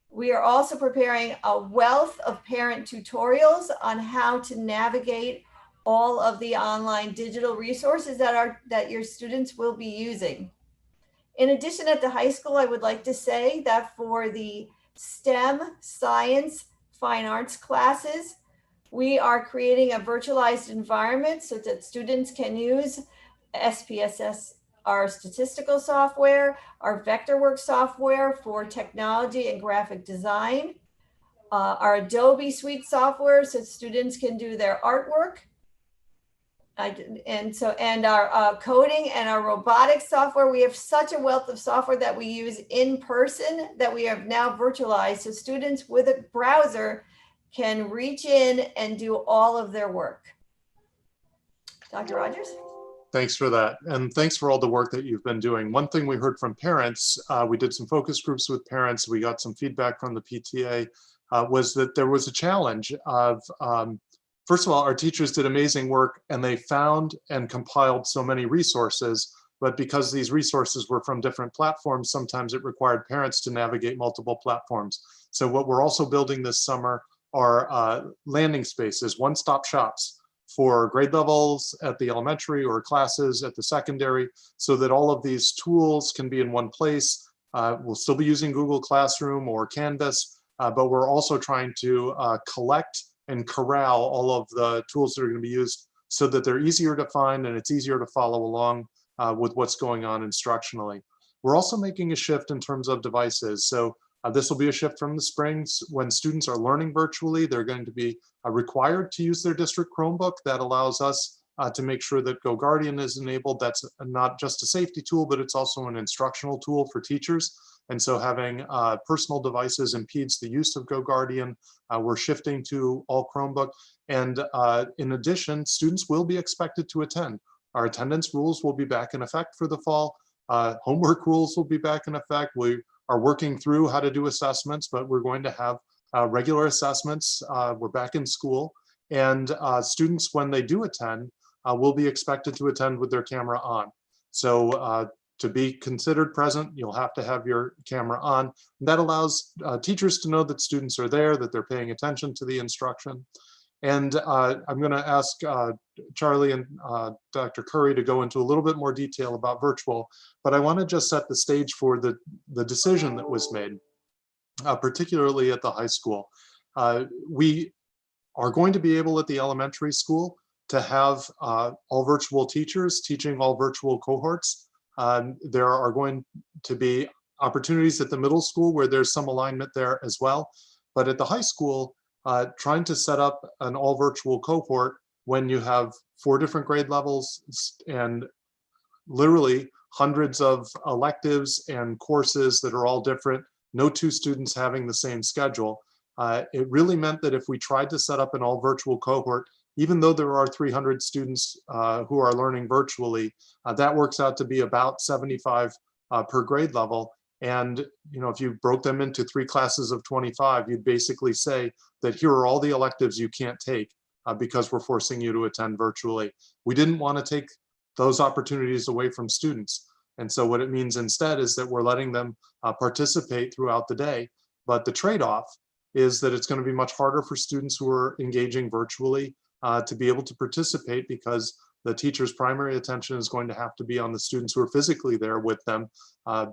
We are also preparing a wealth of parent tutorials on how to navigate all of the online digital resources that your students will be using. In addition, at the high school, I would like to say that for the STEM, science, fine arts classes, we are creating a virtualized environment so that students can use SPSS, our statistical software, our Vectorworks software for technology and graphic design, our Adobe Suite software so students can do their artwork. And our coding and our robotics software, we have such a wealth of software that we use in person that we have now virtualized. So students with a browser can reach in and do all of their work. Dr. Rogers? Thanks for that. And thanks for all the work that you've been doing. One thing we heard from parents, we did some focus groups with parents, we got some feedback from the PTA, was that there was a challenge of, first of all, our teachers did amazing work and they found and compiled so many resources, but because these resources were from different platforms, sometimes it required parents to navigate multiple platforms. So what we're also building this summer are landing spaces, one-stop shops for grade levels at the elementary or classes at the secondary, so that all of these tools can be in one place. We'll still be using Google Classroom or Canvas, but we're also trying to collect and corral all of the tools that are going to be used so that they're easier to find and it's easier to follow along with what's going on instructionally. We're also making a shift in terms of devices. So this will be a shift from the spring. When students are learning virtually, they're going to be required to use their district Chromebook. That allows us to make sure that GoGuardian is enabled. That's not just a safety tool, but it's also an instructional tool for teachers. And so having personal devices impedes the use of GoGuardian. We're shifting to all Chromebook. And in addition, students will be expected to attend. Our attendance rules will be back in effect for the fall. Homework rules will be back in effect. We are working through how to do assessments, but we're going to have regular assessments. We're back in school, and students, when they do attend, will be expected to attend with their camera on. So to be considered present, you'll have to have your camera on. And that allows teachers to know that students are there, that they're paying attention to the instruction. And I'm going to ask Charlie and Dr. Curry to go into a little bit more detail about virtual, but I want to just set the stage for the decision that was made, particularly at the high school. We are going to be able at the elementary school to have all virtual teachers teaching all virtual cohorts. There are going to be opportunities at the middle school where there's some alignment there as well, but at the high school, trying to set up an all virtual cohort when you have 4 different grade levels and literally hundreds of electives and courses that are all different, no 2 students having the same schedule. It really meant that if we tried to set up an all virtual cohort, even though there are 300 students who are learning virtually, that works out to be about 75 per grade level. And if you broke them into 3 classes of 25, you'd basically say that here are all the electives you can't take because we're forcing you to attend virtually. We didn't want to take those opportunities away from students. And so what it means instead is that we're letting them participate throughout the day. But the trade-off is that it's going to be much harder for students who are engaging virtually to be able to participate, because the teacher's primary attention is going to have to be on the students who are physically there with them,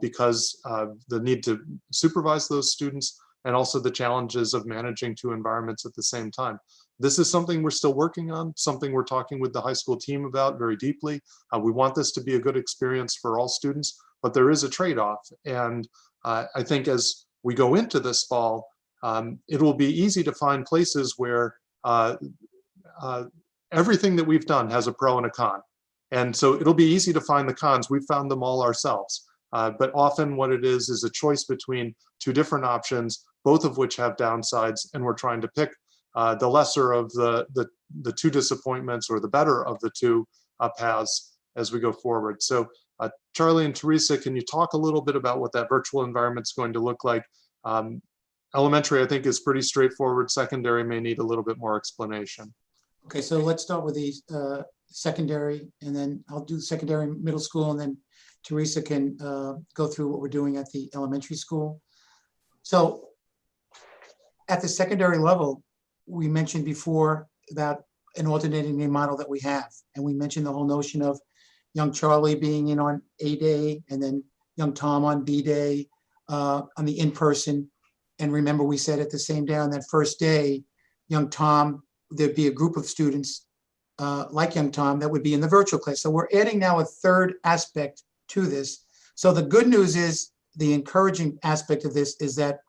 because the need to supervise those students and also the challenges of managing 2 environments at the same time. This is something we're still working on, something we're talking with the high school team about very deeply. We want this to be a good experience for all students, but there is a trade-off. And I think as we go into this fall, it will be easy to find places where everything that we've done has a pro and a con. And so it'll be easy to find the cons. We've found them all ourselves. But often what it is a choice between 2 different options, both of which have downsides, and we're trying to pick the lesser of the 2 disappointments, or the better of the 2 paths as we go forward. So Charlie and Teresa, can you talk a little bit about what that virtual environment is going to look like? Elementary, I think, is pretty straightforward. Secondary may need a little bit more explanation. Okay, so let's start with the secondary, and then I'll do secondary, middle school, and then Teresa can go through what we're doing at the elementary school. So at the secondary level, we mentioned before about an alternating name model that we have. And we mentioned the whole notion of young Charlie being in on A day, and then young Tom on B day, on the in-person. And remember, we said at the same day on that first day, young Tom, there'd be a group of students like young Tom that would be in the virtual class. So we're adding now a 3rd aspect to this. So the good news is, the encouraging aspect of this is that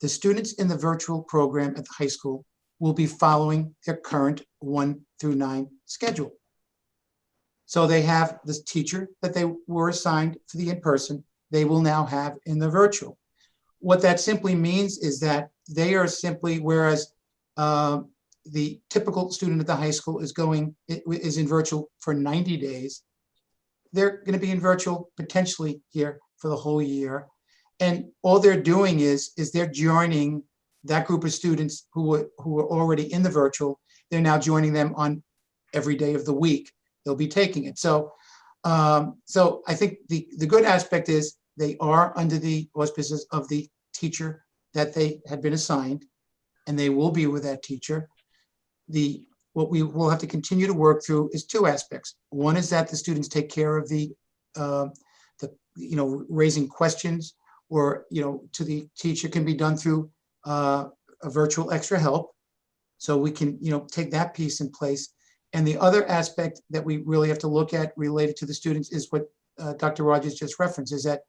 the students in the virtual program at the high school will be following their current 1 through 9 schedule. So they have this teacher that they were assigned for the in-person, they will now have in the virtual. What that simply means is that they are simply, whereas the typical student at the high school is in virtual for 90 days, they're going to be in virtual potentially here for the whole year. And all they're doing is they're joining that group of students who were already in the virtual. They're now joining them on every day of the week. They'll be taking it. So I think the good aspect is they are under the auspices of the teacher that they had been assigned, and they will be with that teacher. What we will have to continue to work through is two aspects. One is that the students take care of the raising questions or to the teacher can be done through a virtual extra help. So we can take that piece in place. And the other aspect that we really have to look at related to the students is what Dr. Rogers just referenced, is that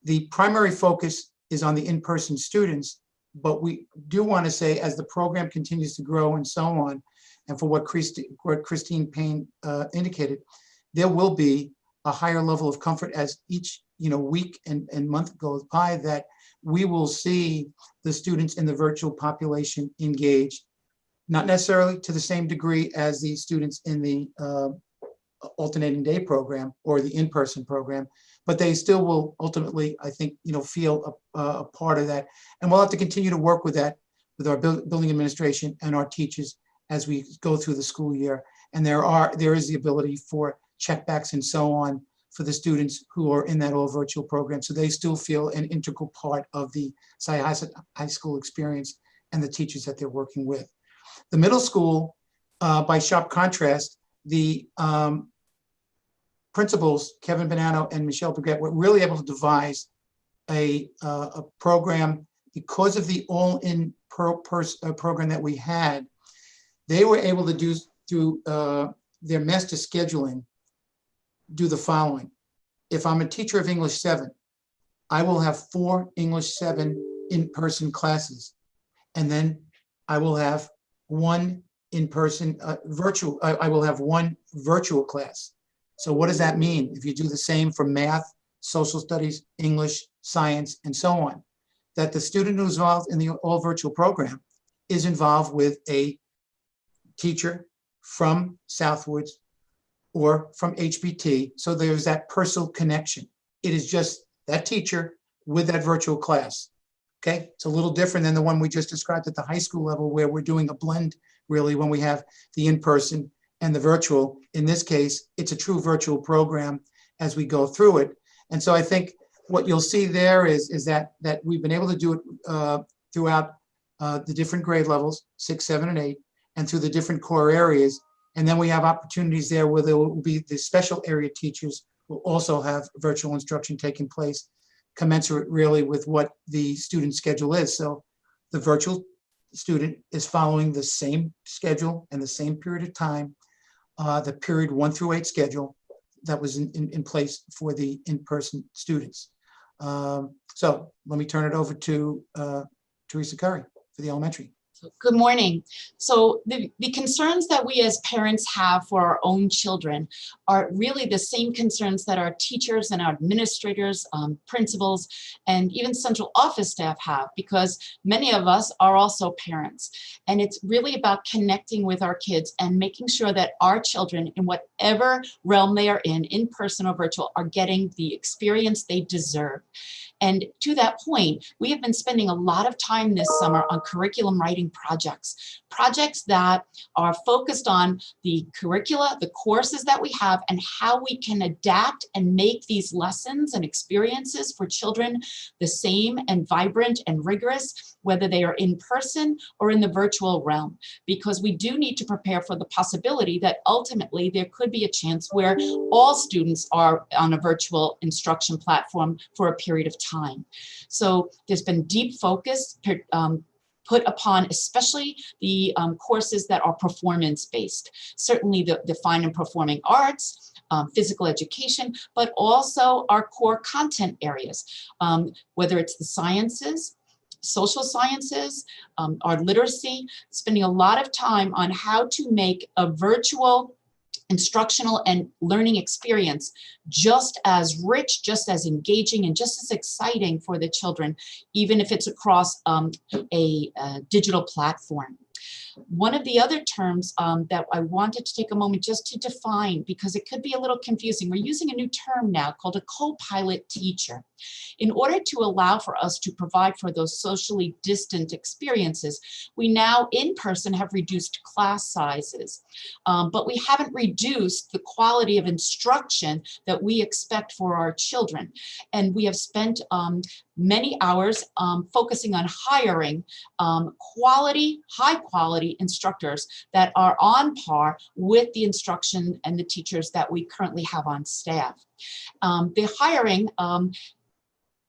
the primary focus is on the in-person students, but we do want to say as the program continues to grow and so on, and for what Christine Payne indicated, there will be a higher level of comfort as each week and month goes by, that we will see the students in the virtual population engaged, not necessarily to the same degree as the students in the alternating day program or the in-person program, but they still will ultimately, I think, feel a part of that. And we'll have to continue to work with that, with our building administration and our teachers as we go through the school year. And there is the ability for checkbacks and so on for the students who are in that all virtual program. So they still feel an integral part of the Syosset High School experience and the teachers that they're working with. The middle school, by sharp contrast, the principals, Kevin Bonanno and Michelle Brigette, were really able to devise a program because of the all-in program that we had. They were able to do through their master scheduling, do the following. If I'm a teacher of English 7, I will have 4 English 7 in-person classes, and then I will have 1 in-person virtual. I will have 1 virtual class. So what does that mean? If you do the same for math, social studies, English, science, and so on, that the student who's involved in the all virtual program is involved with a teacher from Southwoods or from HBT. So there's that personal connection. It is just that teacher with that virtual class. Okay, it's a little different than the one we just described at the high school level, where we're doing a blend really when we have the in-person and the virtual. In this case, it's a true virtual program as we go through it. And so I think what you'll see there is that we've been able to do it throughout the different grade levels, 6, 7, and 8, and through the different core areas. And then we have opportunities there where there will be the special area teachers will also have virtual instruction taking place, commensurate really with what the student schedule is. So the virtual student is following the same schedule and the same period of time, the period 1 through 8 schedule that was in place for the in-person students. So let me turn it over to Teresa Curry for the elementary. Good morning. So the concerns that we as parents have for our own children are really the same concerns that our teachers and our administrators, principals, and even central office staff have, because many of us are also parents. And it's really about connecting with our kids and making sure that our children, in whatever realm they are in person or virtual, are getting the experience they deserve. And to that point, we have been spending a lot of time this summer on curriculum writing projects that are focused on the curricula, the courses that we have, and how we can adapt and make these lessons and experiences for children the same and vibrant and rigorous, whether they are in person or in the virtual realm, because we do need to prepare for the possibility that ultimately there could be a chance where all students are on a virtual instruction platform for a period of time. So there's been deep focus put upon especially the courses that are performance-based. Certainly the fine and performing arts, physical education, but also our core content areas, whether it's the sciences, social sciences, our literacy, spending a lot of time on how to make a virtual instructional and learning experience just as rich, just as engaging, and just as exciting for the children, even if it's across a digital platform. One of the other terms that I wanted to take a moment just to define, because it could be a little confusing, we're using a new term now called a co-pilot teacher. In order to allow for us to provide for those socially distant experiences, we now in person have reduced class sizes, but we haven't reduced the quality of instruction that we expect for our children. And we have spent many hours focusing on hiring high quality instructors that are on par with the instruction and the teachers that we currently have on staff. The hiring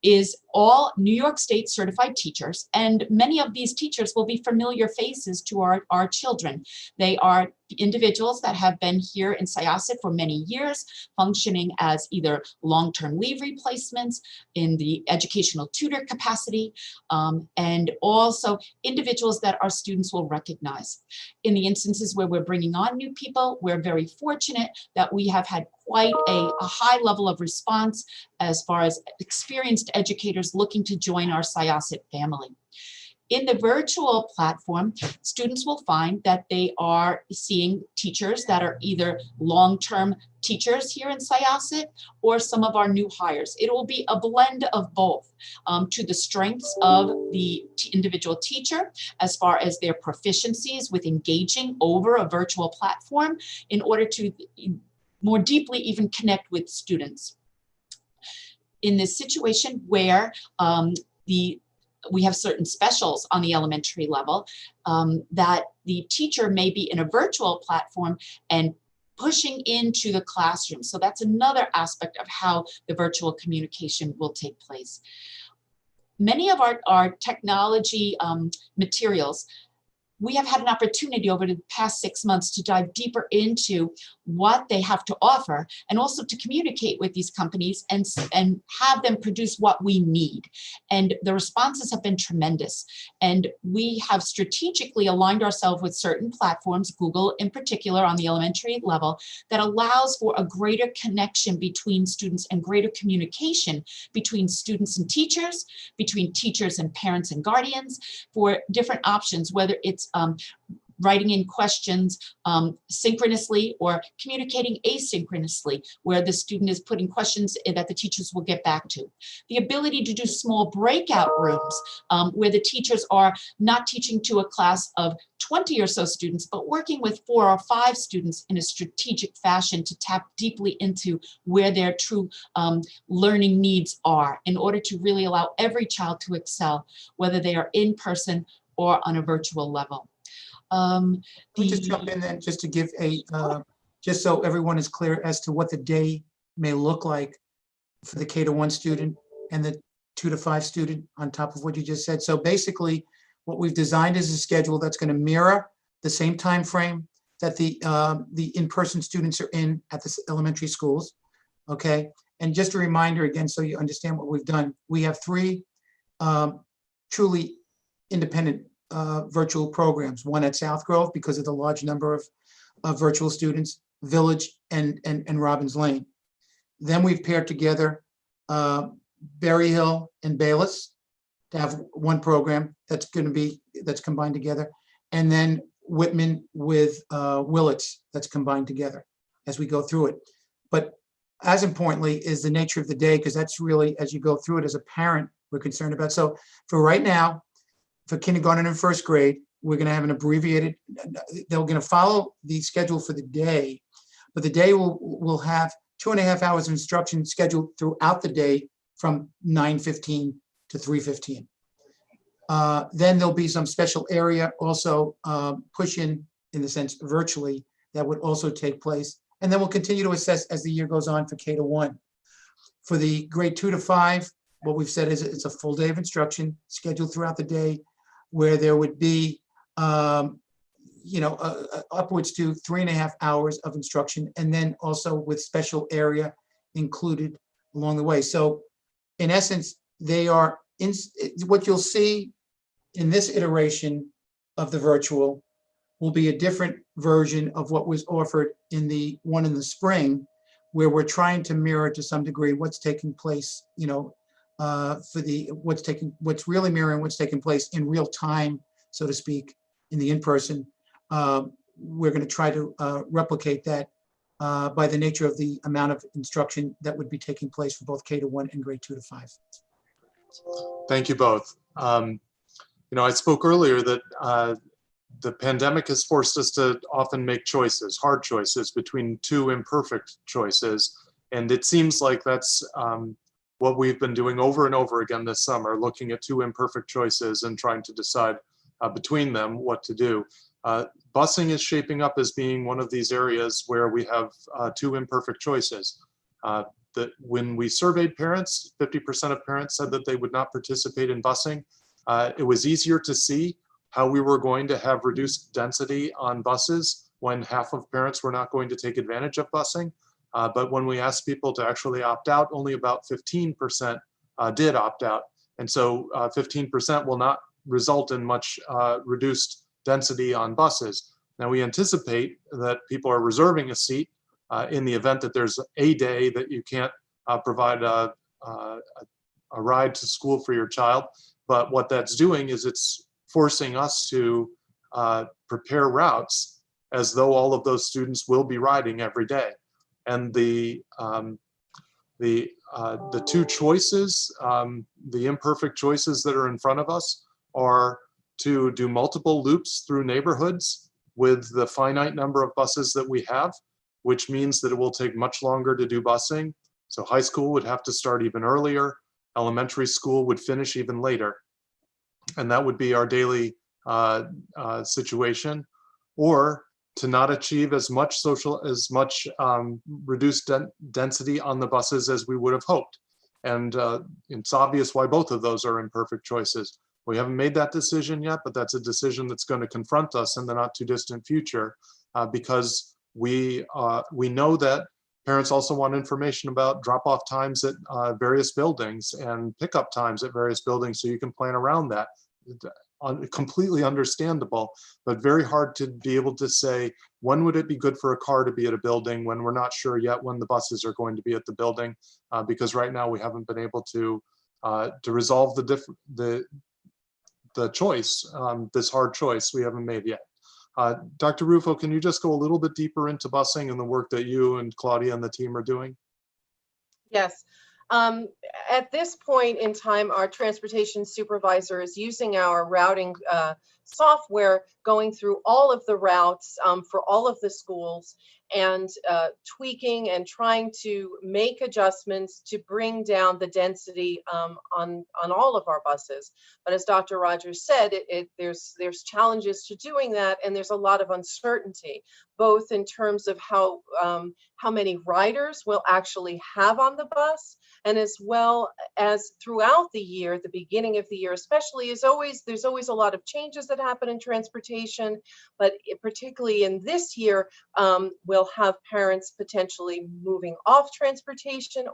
is all New York State certified teachers, and many of these teachers will be familiar faces to our children. They are individuals that have been here in Syosset for many years, functioning as either long-term leave replacements in the educational tutor capacity, and also individuals that our students will recognize. In the instances where we're bringing on new people, we're very fortunate that we have had quite a high level of response as far as experienced educators looking to join our Syosset family. In the virtual platform, students will find that they are seeing teachers that are either long-term teachers here in Syosset or some of our new hires. It will be a blend of both to the strengths of the individual teacher as far as their proficiencies with engaging over a virtual platform in order to more deeply even connect with students. In this situation where we have certain specials on the elementary level, that the teacher may be in a virtual platform and pushing into the classroom. So that's another aspect of how the virtual communication will take place. Many of our technology materials, we have had an opportunity over the past 6 months to dive deeper into what they have to offer and also to communicate with these companies and have them produce what we need. And the responses have been tremendous. And we have strategically aligned ourselves with certain platforms, Google in particular on the elementary level, that allows for a greater connection between students and greater communication between students and teachers, between teachers and parents and guardians, for different options, whether it's writing in questions synchronously or communicating asynchronously, where the student is putting questions that the teachers will get back to. The ability to do small breakout rooms where the teachers are not teaching to a class of 20 or so students, but working with 4 or 5 students in a strategic fashion to tap deeply into where their true learning needs are in order to really allow every child to excel, whether they are in person or on a virtual level. Let me just jump in then, just to give a, just so everyone is clear as to what the day may look like for the K-1 student and the 2 to 5 student on top of what you just said. So basically, what we've designed is a schedule that's going to mirror the same time frame that the in-person students are in at the elementary schools. Okay, and just a reminder again, so you understand what we've done. We have 3 truly independent virtual programs, one at South Grove because of the large number of virtual students, Village and Robbins Lane. Then we've paired together Berry Hill and Bayless to have one program that's combined together, and then Whitman with Willits that's combined together as we go through it. But as importantly is the nature of the day, because that's really, as you go through it as a parent, we're concerned about. So for right now, for kindergarten and first grade, we're going to have an abbreviated, they're going to follow the schedule for the day, but the day will have 2.5 hours of instruction scheduled throughout the day from 9:15 to 3:15. Then there'll be some special area also push in the sense virtually that would also take place. And then we'll continue to assess as the year goes on for K-1. For the grade 2 to 5, what we've said is it's a full day of instruction scheduled throughout the day, where there would be, upwards to 3.5 hours of instruction, and then also with special area included along the way. So in essence, they are what you'll see in this iteration of the virtual will be a different version of what was offered in the one in the spring, where we're trying to mirror to some degree what's taking place, what's really mirroring what's taking place in real time, so to speak, in the in-person. We're going to try to replicate that by the nature of the amount of instruction that would be taking place for both K-1 and grade 2 to 5. Thank you both. I spoke earlier that the pandemic has forced us to often make choices, hard choices between two imperfect choices. And it seems like that's what we've been doing over and over again this summer, looking at two imperfect choices and trying to decide between them what to do. Busing is shaping up as being one of these areas where we have two imperfect choices. That when we surveyed parents, 50% of parents said that they would not participate in busing. It was easier to see how we were going to have reduced density on buses when half of parents were not going to take advantage of busing. But when we asked people to actually opt out, only about 15% did opt out. And so 15% will not result in much reduced density on buses. Now we anticipate that people are reserving a seat in the event that there's a day that you can't provide a ride to school for your child. But what that's doing is it's forcing us to prepare routes as though all of those students will be riding every day. And the two choices, the imperfect choices that are in front of us, are to do multiple loops through neighborhoods with the finite number of buses that we have, which means that it will take much longer to do busing. So high school would have to start even earlier. Elementary school would finish even later. And that would be our daily situation. Or to not achieve as much reduced density on the buses as we would have hoped. And it's obvious why both of those are imperfect choices. We haven't made that decision yet, but that's a decision that's going to confront us in the not too distant future because we know that parents also want information about drop-off times at various buildings and pickup times at various buildings, so you can plan around that. Completely understandable, but very hard to be able to say, when would it be good for a car to be at a building when we're not sure yet when the buses are going to be at the building, because right now we haven't been able to resolve the choice, this hard choice we haven't made yet. Dr. Rufo, can you just go a little bit deeper into busing and the work that you and Claudia and the team are doing? Yes. At this point in time, our transportation supervisor is using our routing software, going through all of the routes for all of the schools and tweaking and trying to make adjustments to bring down the density on all of our buses. But as Dr. Rogers said, there's challenges to doing that, and there's a lot of uncertainty, both in terms of how many riders we'll actually have on the bus, and as well as throughout the year, the beginning of the year especially, there's always a lot of changes that happen in transportation, but particularly in this year, we'll have parents potentially moving off transportation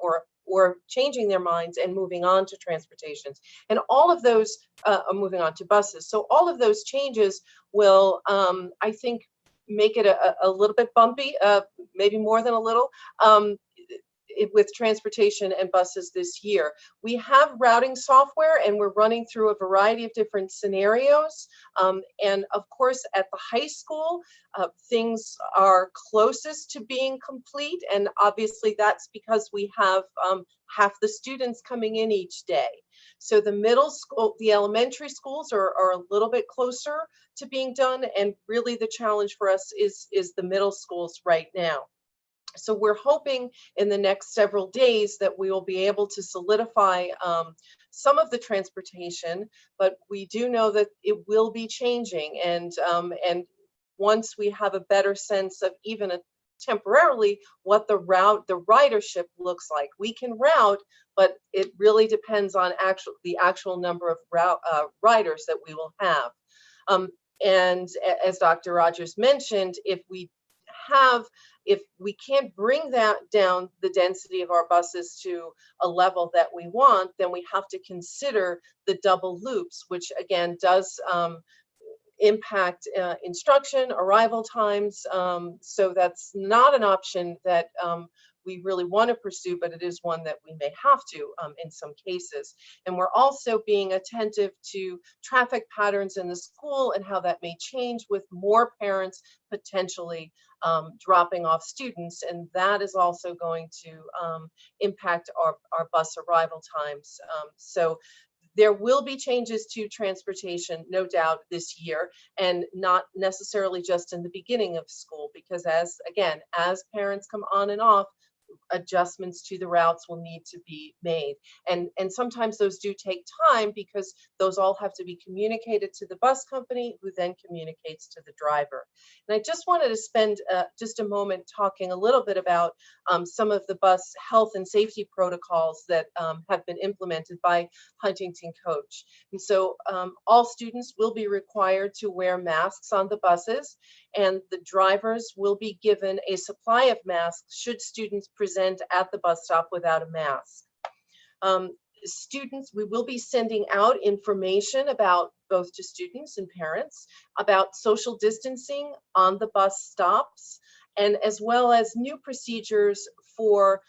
or changing their minds and moving on to transportations. And all of those are moving on to buses. So all of those changes will, I think, make it a little bit bumpy, maybe more than a little, with transportation and buses this year. We have routing software and we're running through a variety of different scenarios. And of course, at the high school, things are closest to being complete. And obviously that's because we have half the students coming in each day. So the middle school, the elementary schools are a little bit closer to being done. And really the challenge for us is the middle schools right now. So we're hoping in the next several days that we will be able to solidify some of the transportation, but we do know that it will be changing. And once we have a better sense of even temporarily what the ridership looks like, we can route, but it really depends on the actual number of riders that we will have. And as Dr. Rogers mentioned, if we if we can't bring that down the density of our buses to a level that we want, then we have to consider the double loops, which again does impact instruction, arrival times. So that's not an option that we really want to pursue, but it is one that we may have to in some cases. And we're also being attentive to traffic patterns in the school and how that may change with more parents potentially dropping off students. And that is also going to impact our bus arrival times. So there will be changes to transportation, no doubt, this year, and not necessarily just in the beginning of school, because as parents come on and off, adjustments to the routes will need to be made. And sometimes those do take time because those all have to be communicated to the bus company, who then communicates to the driver. And I just wanted to spend just a moment talking a little bit about some of the bus health and safety protocols that have been implemented by Huntington Coach. And so all students will be required to wear masks on the buses, and the drivers will be given a supply of masks should students present at the bus stop without a mask. Students, we will be sending out information about, both to students and parents, about social distancing on the bus stops, and as well as new procedures for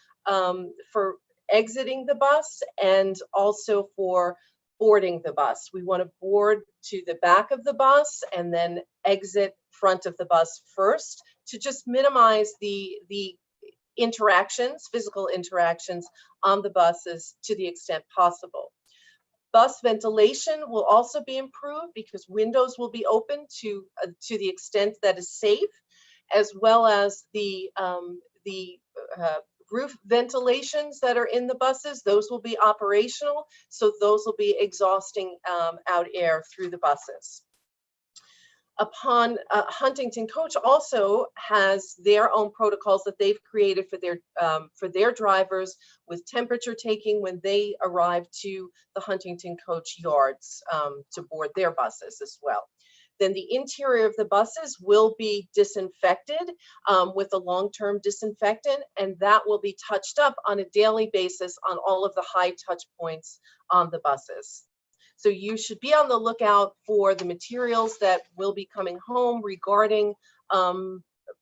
exiting the bus and also for boarding the bus. We want to board to the back of the bus and then exit front of the bus first, to just minimize the interactions, physical interactions on the buses to the extent possible. Bus ventilation will also be improved because windows will be open to the extent that is safe, as well as the roof ventilations that are in the buses. Those will be operational, so those will be exhausting out air through the buses. Huntington Coach also has their own protocols that they've created for their drivers, with temperature taking when they arrive to the Huntington Coach yards to board their buses as well. Then the interior of the buses will be disinfected with a long-term disinfectant, and that will be touched up on a daily basis on all of the high touch points on the buses. So you should be on the lookout for the materials that will be coming home regarding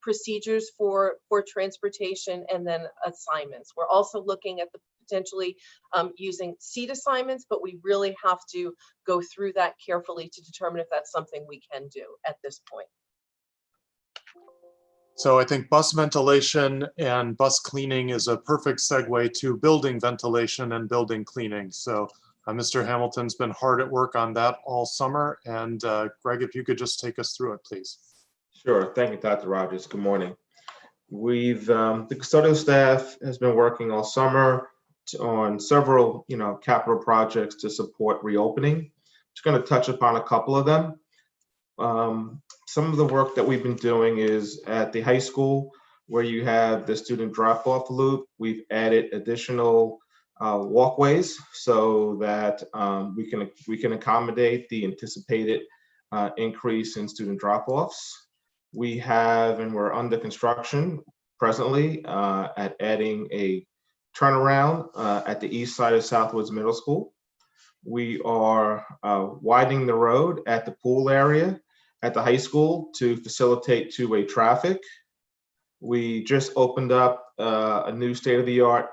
procedures for transportation and then assignments. We're also looking at the potentially using seat assignments, but we really have to go through that carefully to determine if that's something we can do at this point. So I think bus ventilation and bus cleaning is a perfect segue to building ventilation and building cleaning. So Mr. Hamilton's been hard at work on that all summer. And Greg, if you could just take us through it, please. Sure. Thank you, Dr. Rogers. Good morning. The custodial staff has been working all summer on several, capital projects to support reopening. Just going to touch upon a couple of them. Some of the work that we've been doing is at the high school, where you have the student drop-off loop. We've added additional walkways so that we can accommodate the anticipated increase in student drop-offs. We have, and we're under construction presently at adding a turnaround at the east side of Southwoods Middle School. We are widening the road at the pool area at the high school to facilitate two-way traffic. We just opened up a new state-of-the-art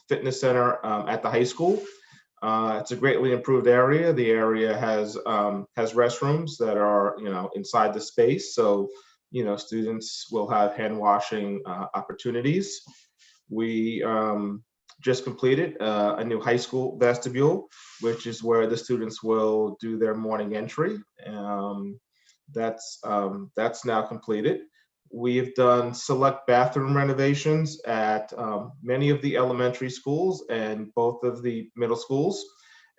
fitness center at the high school. It's a greatly improved area. The area has restrooms that are inside the space, so students will have hand washing opportunities. We just completed a new high school vestibule, which is where the students will do their morning entry. That's now completed. We've done select bathroom renovations at many of the elementary schools and both of the middle schools.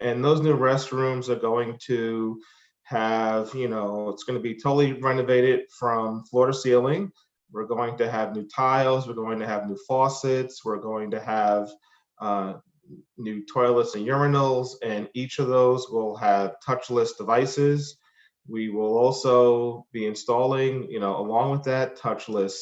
And those new restrooms are going to have, it's going to be totally renovated from floor to ceiling. We're going to have new tiles. We're going to have new faucets. We're going to have new toilets and urinals. And each of those will have touchless devices. We will also be installing, along with that, touchless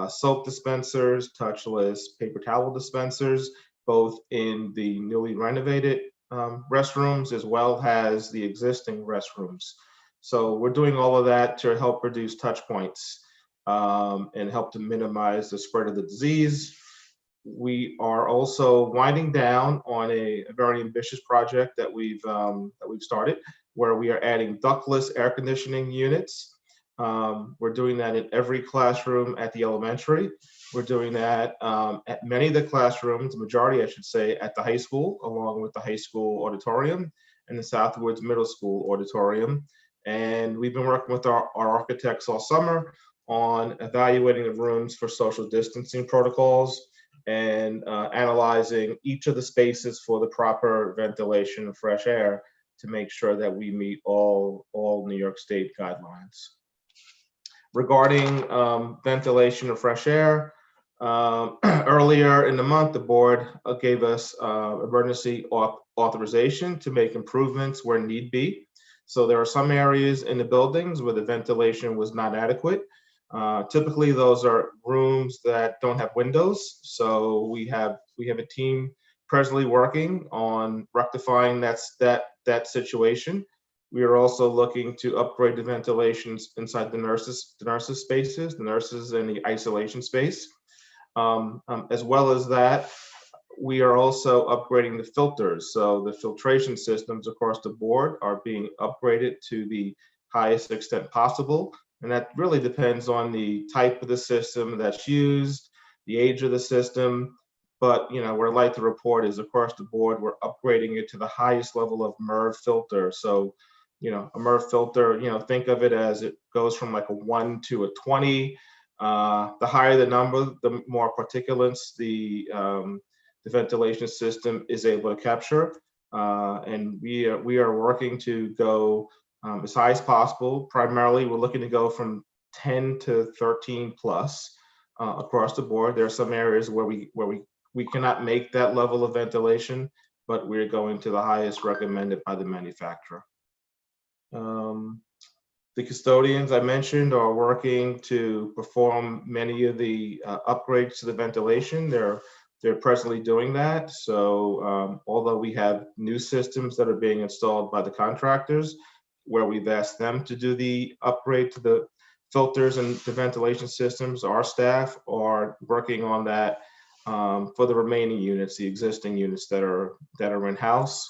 soap dispensers, touchless paper towel dispensers, both in the newly renovated restrooms as well as the existing restrooms. So we're doing all of that to help reduce touch points and help to minimize the spread of the disease. We are also winding down on a very ambitious project that we've started, where we are adding ductless air conditioning units. We're doing that in every classroom at the elementary. We're doing that at many of the classrooms, majority, I should say, at the high school, along with the high school auditorium and the Southwoods Middle School auditorium. And we've been working with our architects all summer on evaluating the rooms for social distancing protocols and analyzing each of the spaces for the proper ventilation and fresh air to make sure that we meet all New York State guidelines. Regarding ventilation and fresh air, earlier in the month, the board gave us emergency authorization to make improvements where need be. So there are some areas in the buildings where the ventilation was not adequate. Typically, those are rooms that don't have windows. So we have a team presently working on rectifying that situation. We are also looking to upgrade the ventilations inside the nurses spaces, the nurses in the isolation space. As well as that, we are also upgrading the filters. So the filtration systems across the board are being upgraded to the highest extent possible. And that really depends on the type of the system that's used, the age of the system. But what I'd like to report is across the board, we're upgrading it to the highest level of MERV filter. So, a MERV filter, think of it as it goes from like a 1 to a 20. The higher the number, the more particulates the ventilation system is able to capture. And we are working to go as high as possible. Primarily, we're looking to go from 10 to 13 plus across the board. There are some areas where we cannot make that level of ventilation, but we're going to the highest recommended by the manufacturer. The custodians I mentioned are working to perform many of the upgrades to the ventilation. They're presently doing that. So although we have new systems that are being installed by the contractors, where we've asked them to do the upgrade to the filters and the ventilation systems, our staff are working on that for the remaining units, the existing units that are in-house.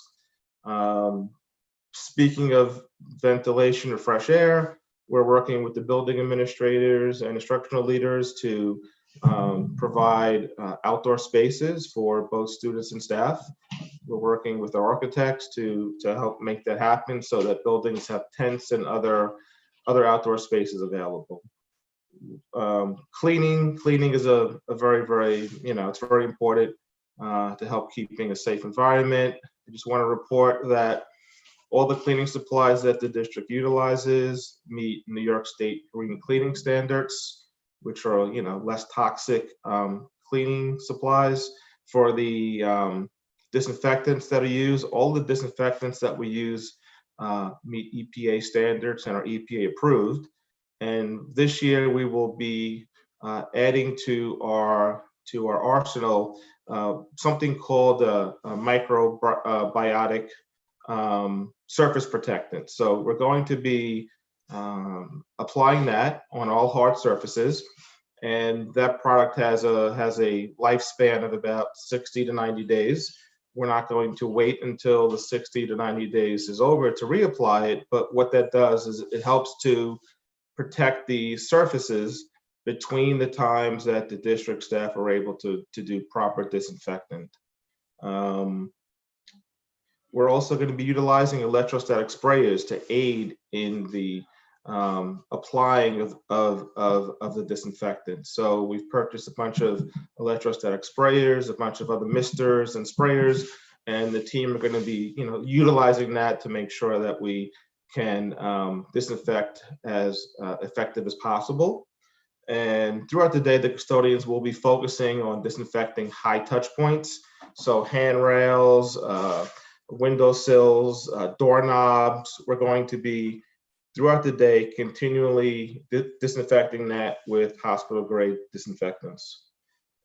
Speaking of ventilation or fresh air, we're working with the building administrators and instructional leaders to provide outdoor spaces for both students and staff. We're working with our architects to help make that happen so that buildings have tents and other outdoor spaces available. Cleaning is a very, very, it's very important to help keeping a safe environment. I just want to report that all the cleaning supplies that the district utilizes meet New York State green cleaning standards, which are, less toxic cleaning supplies. For the disinfectants that are used, all the disinfectants that we use meet EPA standards and are EPA approved. And this year we will be adding to our arsenal something called a microbiotic surface protectant. So we're going to be applying that on all hard surfaces, and that product has a lifespan of about 60 to 90 days. We're not going to wait until the 60 to 90 days is over to reapply it, but what that does is it helps to protect the surfaces between the times that the district staff are able to do proper disinfectant. We're also going to be utilizing electrostatic sprayers to aid in the applying of the disinfectant. So we've purchased a bunch of electrostatic sprayers, a bunch of other misters and sprayers, and the team are going to be utilizing that to make sure that we can disinfect as effective as possible. And throughout the day, the custodians will be focusing on disinfecting high touch points, so handrails, windowsills, doorknobs. We're going to be throughout the day, continually disinfecting that with hospital grade disinfectants.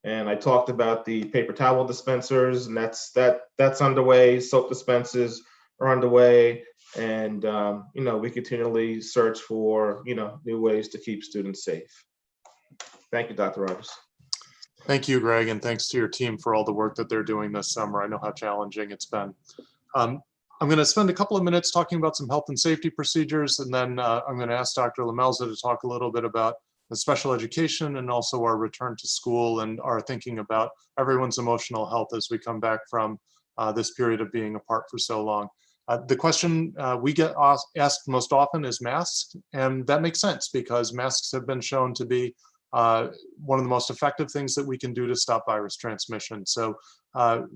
And I talked about the paper towel dispensers, and that's underway. Soap dispensers are underway, and we continually search for new ways to keep students safe. Thank you, Dr. Rogers. Thank you, Greg, and thanks to your team for all the work that they're doing this summer. I know how challenging it's been. I'm going to spend a couple of minutes talking about some health and safety procedures, and then I'm going to ask Dr. Lamelza to talk a little bit about the special education and also our return to school and our thinking about everyone's emotional health as we come back from this period of being apart for so long. The question we get asked most often is masks, and that makes sense because masks have been shown to be one of the most effective things that we can do to stop virus transmission. So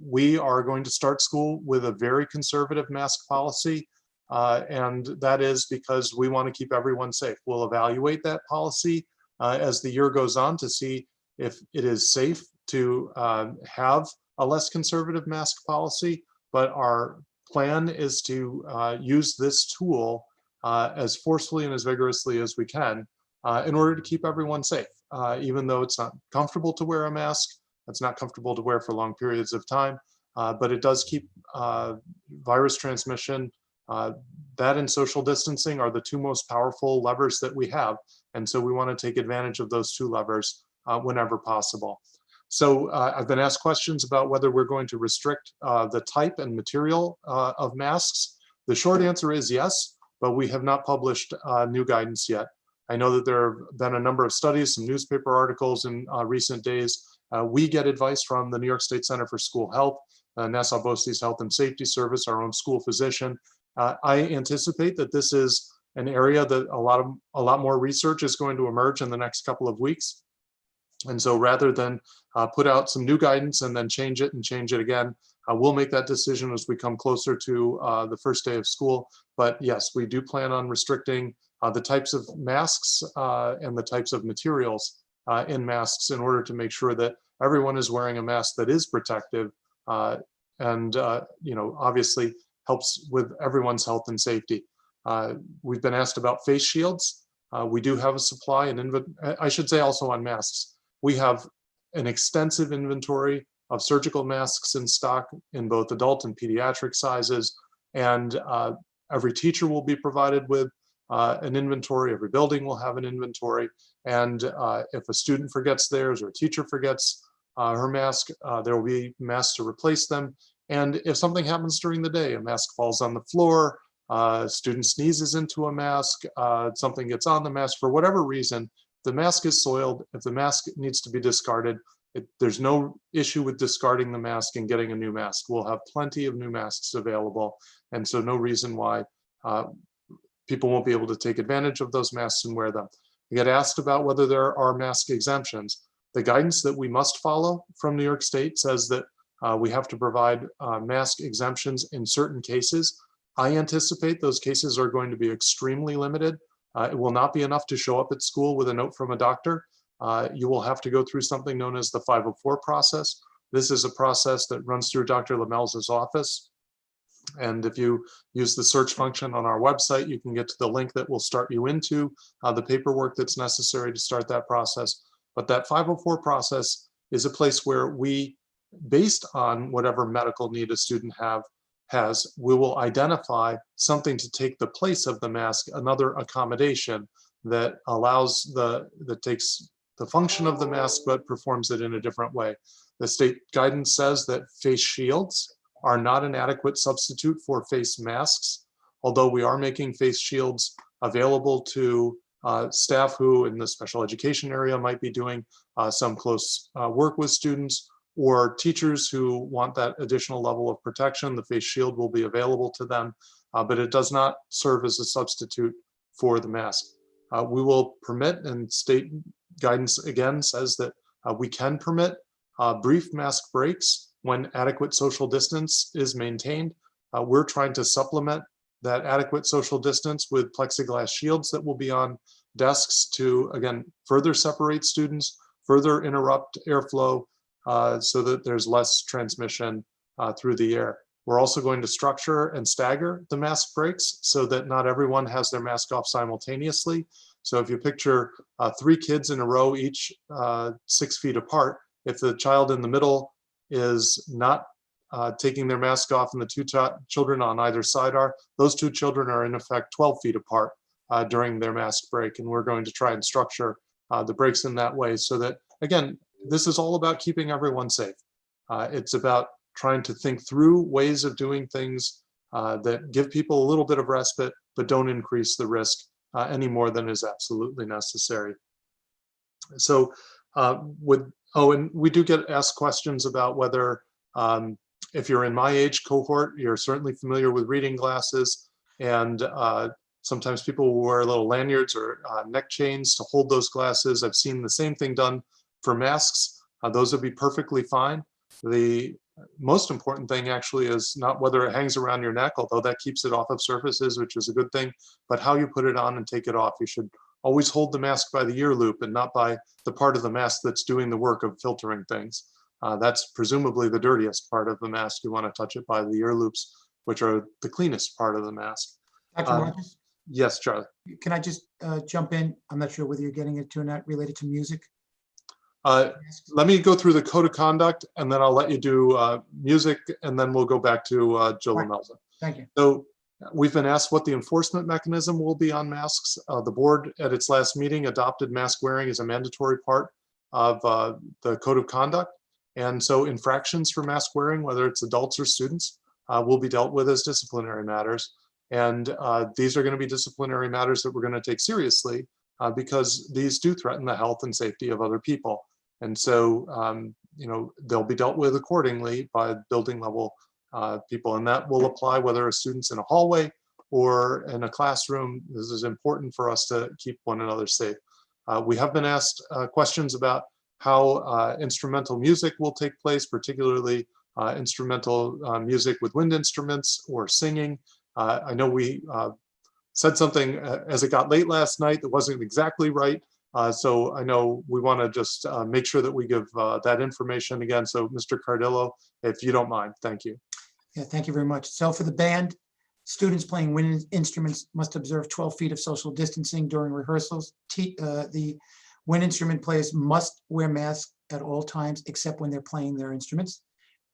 we are going to start school with a very conservative mask policy, and that is because we want to keep everyone safe. We'll evaluate that policy as the year goes on to see if it is safe to have a less conservative mask policy, but our plan is to use this tool as forcefully and as vigorously as we can in order to keep everyone safe. Even though it's not comfortable to wear a mask, it's not comfortable to wear for long periods of time, but it does keep virus transmission. That and social distancing are the two most powerful levers that we have. And so we want to take advantage of those two levers whenever possible. So I've been asked questions about whether we're going to restrict the type and material of masks. The short answer is yes, but we have not published new guidance yet. I know that there have been a number of studies, some newspaper articles in recent days. We get advice from the New York State Center for School Health, Nassau-Bosti's Health and Safety Service, our own school physician. I anticipate that this is an area that a lot more research is going to emerge in the next couple of weeks. And so rather than put out some new guidance and then change it again, we'll make that decision as we come closer to the first day of school. But yes, we do plan on restricting the types of masks and the types of materials in masks in order to make sure that everyone is wearing a mask that is protective and obviously helps with everyone's health and safety. We've been asked about face shields. We do have a supply and I should say also on masks. We have an extensive inventory of surgical masks in stock in both adult and pediatric sizes, and every teacher will be provided with an inventory. Every building will have an inventory, and if a student forgets theirs or a teacher forgets her mask, there will be masks to replace them. And if something happens during the day, a mask falls on the floor, a student sneezes into a mask, something gets on the mask, for whatever reason, the mask is soiled, if the mask needs to be discarded, there's no issue with discarding the mask and getting a new mask. We'll have plenty of new masks available, and so no reason why people won't be able to take advantage of those masks and wear them. We get asked about whether there are mask exemptions. The guidance that we must follow from New York State says that we have to provide mask exemptions in certain cases. I anticipate those cases are going to be extremely limited. It will not be enough to show up at school with a note from a doctor. You will have to go through something known as the 504 process. This is a process that runs through Dr. Lamelza's office. And if you use the search function on our website, you can get to the link that will start you into the paperwork that's necessary to start that process. But that 504 process is a place where we, based on whatever medical need a student has, we will identify something to take the place of the mask, another accommodation that that takes the function of the mask but performs it in a different way. The state guidance says that face shields are not an adequate substitute for face masks, although we are making face shields available to staff who in the special education area might be doing some close work with students, or teachers who want that additional level of protection. The face shield will be available to them, but it does not serve as a substitute for the mask. We will permit, and state guidance again says that we can permit brief mask breaks when adequate social distance is maintained. We're trying to supplement that adequate social distance with plexiglass shields that will be on desks to, again, further separate students, further interrupt airflow so that there's less transmission through the air. We're also going to structure and stagger the mask breaks so that not everyone has their mask off simultaneously. So if you picture 3 kids in a row, each 6 feet apart, if the child in the middle is not taking their mask off and the 2 children on either side are, those 2 children are in effect 12 feet apart during their mask break. And we're going to try and structure the breaks in that way so that, again, this is all about keeping everyone safe. It's about trying to think through ways of doing things that give people a little bit of respite, but don't increase the risk any more than is absolutely necessary. So and we do get asked questions about whether if you're in my age cohort, you're certainly familiar with reading glasses, and sometimes people will wear little lanyards or neck chains to hold those glasses. I've seen the same thing done for masks. Those would be perfectly fine. The most important thing actually is not whether it hangs around your neck, although that keeps it off of surfaces, which is a good thing, but how you put it on and take it off. You should always hold the mask by the ear loop and not by the part of the mask that's doing the work of filtering things. That's presumably the dirtiest part of the mask. You want to touch it by the ear loops, which are the cleanest part of the mask. Dr. Rogers, Yes, Charlie. can I just jump in? I'm not sure whether you're getting it to or not related to music. Let me go through the code of conduct, and then I'll let you do music, and then we'll go back to Jill Right. Lamelza. Thank you. So we've been asked what the enforcement mechanism will be on masks. The board at its last meeting adopted mask wearing as a mandatory part of the code of conduct. And so infractions for mask wearing, whether it's adults or students, will be dealt with as disciplinary matters. And these are going to be disciplinary matters that we're going to take seriously because these do threaten the health and safety of other people. And so, they'll be dealt with accordingly by building level people. And that will apply whether a student's in a hallway or in a classroom. This is important for us to keep one another safe. We have been asked questions about how instrumental music will take place, particularly instrumental music with wind instruments or singing. I know we said something as it got late last night that wasn't exactly right. So I know we want to just make sure that we give that information again. So Mr. Cardillo, if you don't mind, thank you. Yeah, thank you very much. So for the band, students playing wind instruments must observe 12 feet of social distancing during rehearsals. The wind instrument players must wear masks at all times except when they're playing their instruments.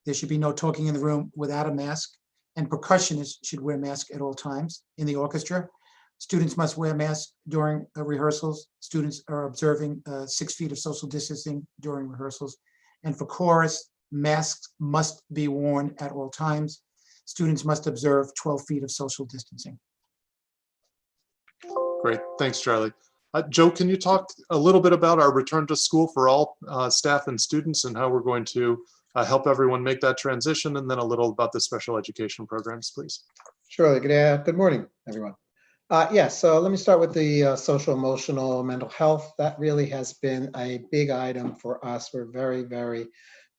There should be no talking in the room without a mask, and percussionists should wear masks at all times in the orchestra. Students must wear masks during rehearsals. Students are observing 6 feet of social distancing during rehearsals. And for chorus, masks must be worn at all times. Students must observe 12 feet of social distancing. Great, thanks, Charlie. Joe, can you talk a little bit about our return to school for all staff and students and how we're going to help everyone make that transition, and then a little about the special education programs, please? Surely. Good morning, everyone. Yes, so let me start with the social, emotional, mental health. That really has been a big item for us. We're very, very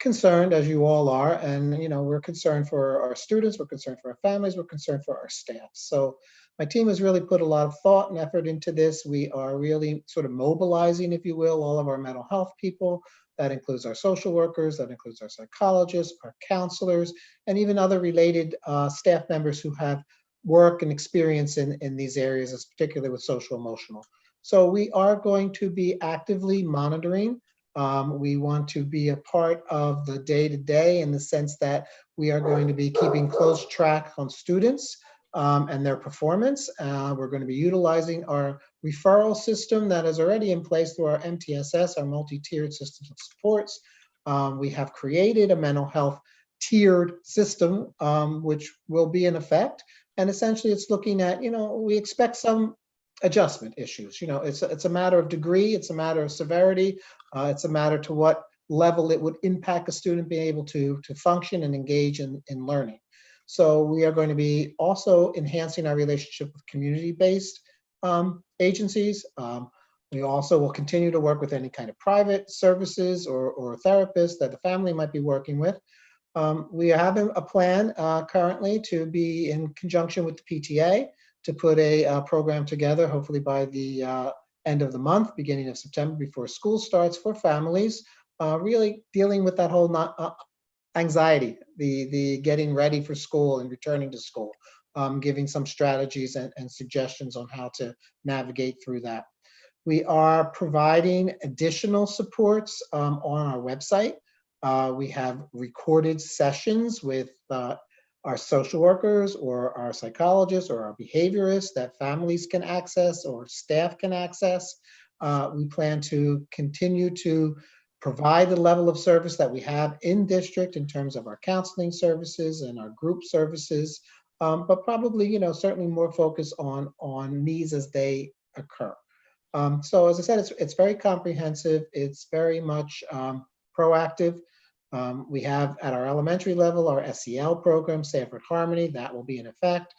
concerned, as you all are, and we're concerned for our students, we're concerned for our families, we're concerned for our staff. So my team has really put a lot of thought and effort into this. We are really sort of mobilizing, if you will, all of our mental health people. That includes our social workers, that includes our psychologists, our counselors, and even other related staff members who have work and experience in these areas, particularly with social emotional. So we are going to be actively monitoring. We want to be a part of the day-to-day in the sense that we are going to be keeping close track on students and their performance. We're going to be utilizing our referral system that is already in place through our MTSS, our multi-tiered systems of supports. We have created a mental health tiered system, which will be in effect. And essentially it's looking at, we expect some adjustment issues. It's a matter of degree, it's a matter of severity, it's a matter to what level it would impact a student being able to function and engage in learning. So we are going to be also enhancing our relationship with community-based agencies. We also will continue to work with any kind of private services or therapists that the family might be working with. We are having a plan currently to be in conjunction with the PTA to put a program together, hopefully by the end of the month, beginning of September, before school starts, for families, really dealing with that whole anxiety, the getting ready for school and returning to school, giving some strategies and suggestions on how to navigate through that. We are providing additional supports on our website. We have recorded sessions with our social workers or our psychologists or our behaviorists that families can access or staff can access. We plan to continue to provide the level of service that we have in district in terms of our counseling services and our group services, but probably, certainly more focus on needs as they occur. So as I said, it's very comprehensive. It's very much proactive. We have at our elementary level, our SEL program, Sanford Harmony, that will be in effect.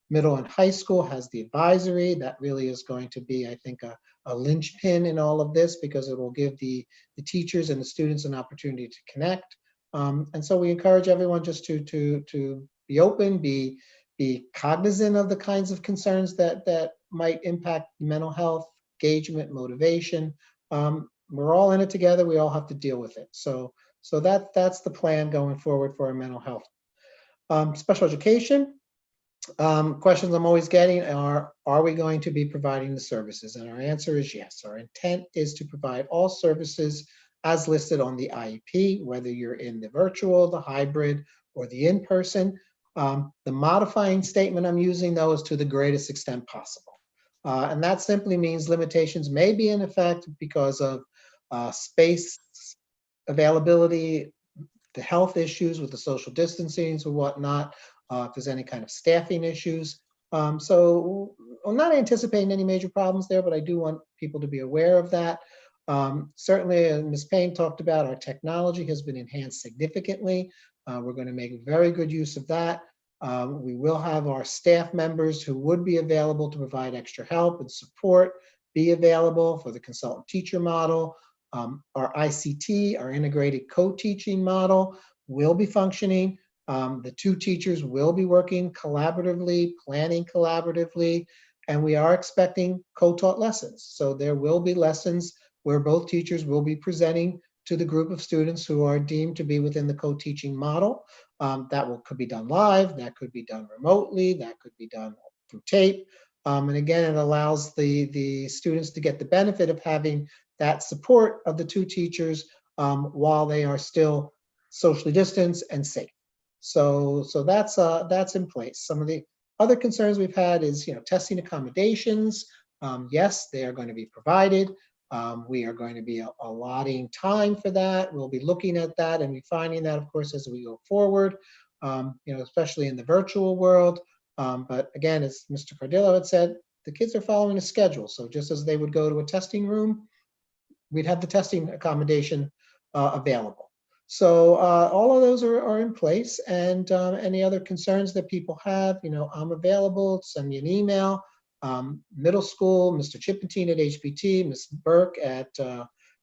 Middle and high school has the advisory. That really is going to be, I think, a linchpin in all of this because it will give the teachers and the students an opportunity to connect. And so we encourage everyone just to be open, be cognizant of the kinds of concerns that might impact mental health, engagement, motivation. We're all in it together. We all have to deal with it. So that's the plan going forward for our mental health. Special education. Questions I'm always getting are we going to be providing the services? And our answer is yes. Our intent is to provide all services as listed on the IEP, whether you're in the virtual, the hybrid, or the in-person. The modifying statement I'm using, though, is to the greatest extent possible. And that simply means limitations may be in effect because of space availability, the health issues with the social distancing or whatnot, if there's any kind of staffing issues. So I'm not anticipating any major problems there, but I do want people to be aware of that. Certainly, as Ms. Payne talked about, our technology has been enhanced significantly. We're going to make very good use of that. We will have our staff members who would be available to provide extra help and support be available for the consultant teacher model. Our ICT, our integrated co-teaching model, will be functioning. The two teachers will be working collaboratively, planning collaboratively, and we are expecting co-taught lessons. So there will be lessons where both teachers will be presenting to the group of students who are deemed to be within the co-teaching model. Could be done live, that could be done remotely, that could be done through tape. And again, it allows the students to get the benefit of having that support of the two teachers while they are still socially distanced and safe. So that's in place. Some of the other concerns we've had is, testing accommodations. Yes, they are going to be provided. We are going to be allotting time for that. We'll be looking at that and refining that, of course, as we go forward, especially in the virtual world. But again, as Mr. Cardillo had said, the kids are following a schedule. So just as they would go to a testing room, we'd have the testing accommodation available. So all of those are in place. And any other concerns that people have, I'm available. Send me an email. Middle school, Mr. Chippentine at HPT, Ms. Burke at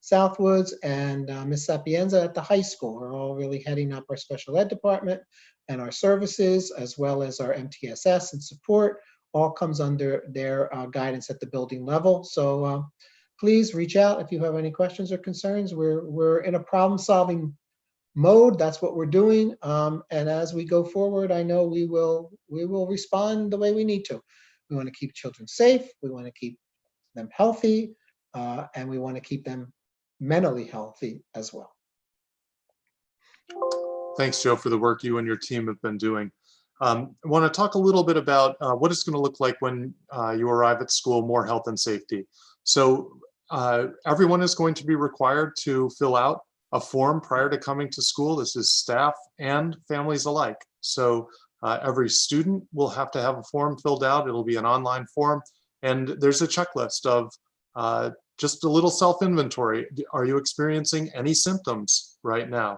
Southwoods, and Ms. Sapienza at the high school are all really heading up our special ed department, and our services, as well as our MTSS and support, all comes under their guidance at the building level. So please reach out if you have any questions or concerns. We're in a problem-solving mode. That's what we're doing. And as we go forward, I know we will respond the way we need to. We want to keep children safe. We want to keep them healthy, and we want to keep them mentally healthy as well. Thanks, Joe, for the work you and your team have been doing. I want to talk a little bit about what it's going to look like when you arrive at school, more health and safety. So everyone is going to be required to fill out a form prior to coming to school. This is staff and families alike. So every student will have to have a form filled out. It'll be an online form. And there's a checklist of just a little self-inventory. Are you experiencing any symptoms right now?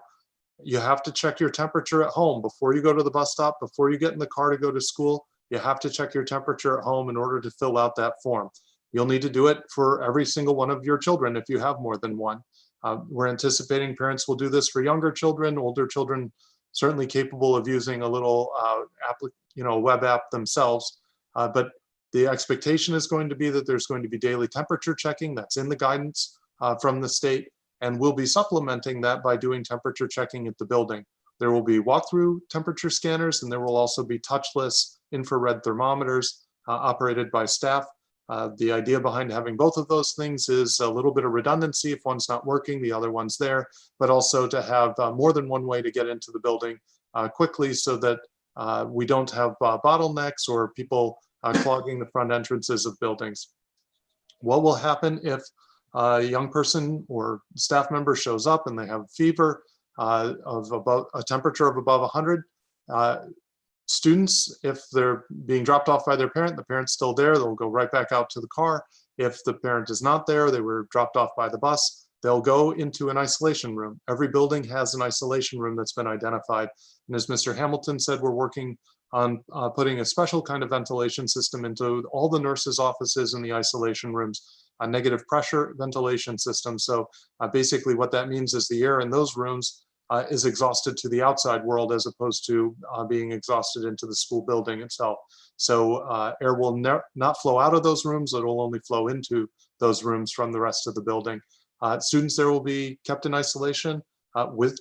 You have to check your temperature at home before you go to the bus stop, before you get in the car to go to school. You have to check your temperature at home in order to fill out that form. You'll need to do it for every single one of your children if you have more than one. We're anticipating parents will do this for younger children, older children, certainly capable of using a little web app themselves. But the expectation is going to be that there's going to be daily temperature checking. That's in the guidance from the state. And we'll be supplementing that by doing temperature checking at the building. There will be walkthrough temperature scanners, and there will also be touchless infrared thermometers operated by staff. The idea behind having both of those things is a little bit of redundancy. If one's not working, the other one's there, but also to have more than one way to get into the building quickly so that we don't have bottlenecks or people clogging the front entrances of buildings. What will happen if a young person or staff member shows up and they have fever of about a temperature of above 100? Students, if they're being dropped off by their parent, the parent's still there, they'll go right back out to the car. If the parent is not there, they were dropped off by the bus, they'll go into an isolation room. Every building has an isolation room that's been identified. And as Mr. Hamilton said, we're working on putting a special kind of ventilation system into all the nurses' offices in the isolation rooms, a negative pressure ventilation system. So basically what that means is the air in those rooms is exhausted to the outside world as opposed to being exhausted into the school building itself. So air will not flow out of those rooms, it will only flow into those rooms from the rest of the building. Students there will be kept in isolation with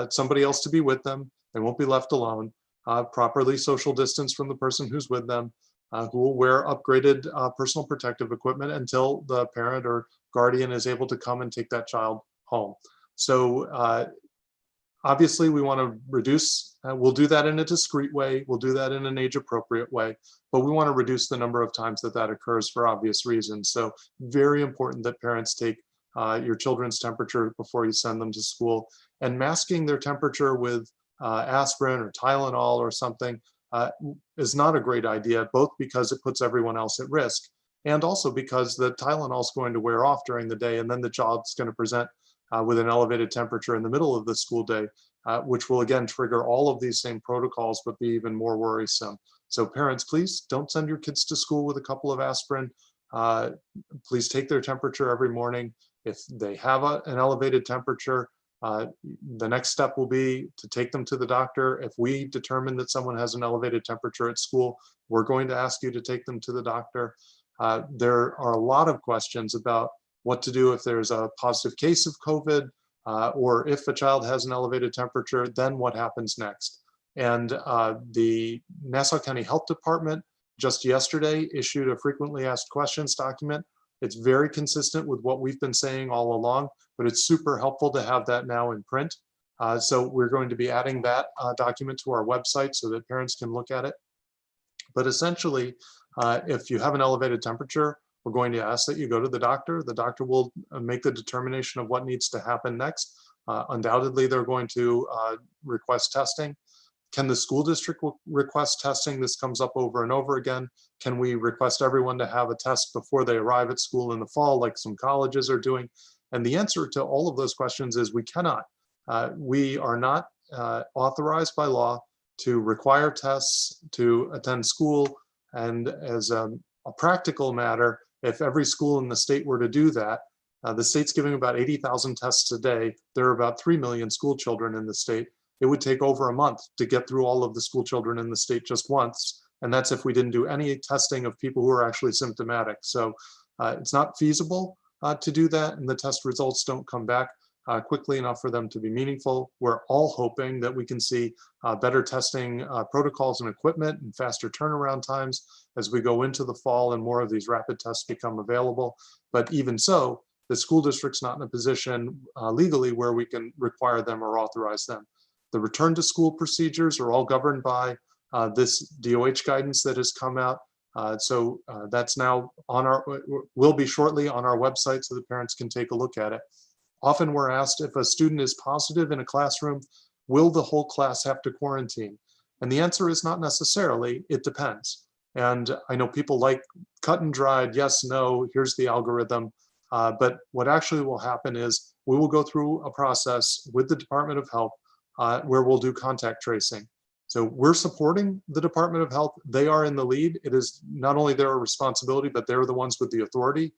somebody else to be with them. They won't be left alone, properly social distance from the person who's with them, who will wear upgraded personal protective equipment until the parent or guardian is able to come and take that child home. So obviously, we want to reduce, we'll do that in a discreet way, we'll do that in an age-appropriate way, but we want to reduce the number of times that that occurs for obvious reasons. So very important that parents take your children's temperature before you send them to school, and masking their temperature with aspirin or Tylenol or something is not a great idea, both because it puts everyone else at risk, and also because the Tylenol is going to wear off during the day, and then the child's going to present with an elevated temperature in the middle of the school day, which will again trigger all of these same protocols, but be even more worrisome. So parents, please don't send your kids to school with a couple of aspirin. Please take their temperature every morning. If they have an elevated temperature, the next step will be to take them to the doctor. If we determine that someone has an elevated temperature at school, we're going to ask you to take them to the doctor. There are a lot of questions about what to do if there's a positive case of COVID, or if a child has an elevated temperature, then what happens next? And the Nassau County Health Department just yesterday issued a frequently asked questions document. It's very consistent with what we've been saying all along, but it's super helpful to have that now in print. So we're going to be adding that document to our website so that parents can look at it. But essentially, if you have an elevated temperature, we're going to ask that you go to the doctor. The doctor will make the determination of what needs to happen next. Undoubtedly, they're going to request testing. Can the school district request testing? This comes up over and over again. Can we request everyone to have a test before they arrive at school in the fall, like some colleges are doing? And the answer to all of those questions is we cannot. We are not authorized by law to require tests to attend school. And as a practical matter, if every school in the state were to do that, the state's giving about 80,000 tests a day. There are about 3 million school children in the state. It would take over a month to get through all of the school children in the state just once. And that's if we didn't do any testing of people who are actually symptomatic. So it's not feasible to do that, and the test results don't come back quickly enough for them to be meaningful. We're all hoping that we can see better testing protocols and equipment and faster turnaround times as we go into the fall and more of these rapid tests become available. But even so, the school district's not in a position legally where we can require them or authorize them. The return to school procedures are all governed by this DOH guidance that has come out. So that's now on will be shortly on our website so the parents can take a look at it. Often we're asked, if a student is positive in a classroom, will the whole class have to quarantine? And the answer is not necessarily, it depends. And I know people like cut and dried, yes, no, here's the algorithm. But what actually will happen is we will go through a process with the Department of Health where we'll do contact tracing. So we're supporting the Department of Health. They are in the lead. It is not only their responsibility, but they're the ones with the authority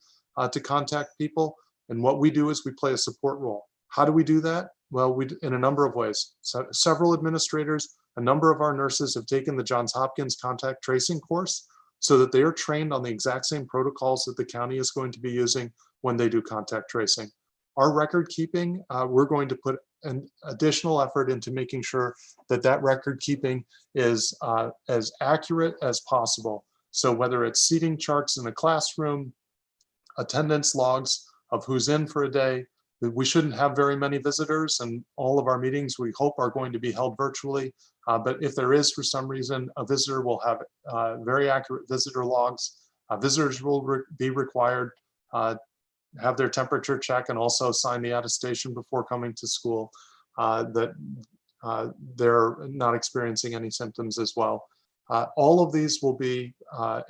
to contact people. And what we do is we play a support role. How do we do that? Well, in a number of ways. So several administrators, a number of our nurses have taken the Johns Hopkins contact tracing course so that they are trained on the exact same protocols that the county is going to be using when they do contact tracing. our record keeping, we're going to put an additional effort into making sure that that record keeping is as accurate as possible. So whether it's seating charts in a classroom, attendance logs of who's in for a day, we shouldn't have very many visitors, and all of our meetings we hope are going to be held virtually. But if there is, for some reason, a visitor, will have very accurate visitor logs. Visitors will be required have their temperature check and also sign the attestation before coming to school that they're not experiencing any symptoms as well. All of these will be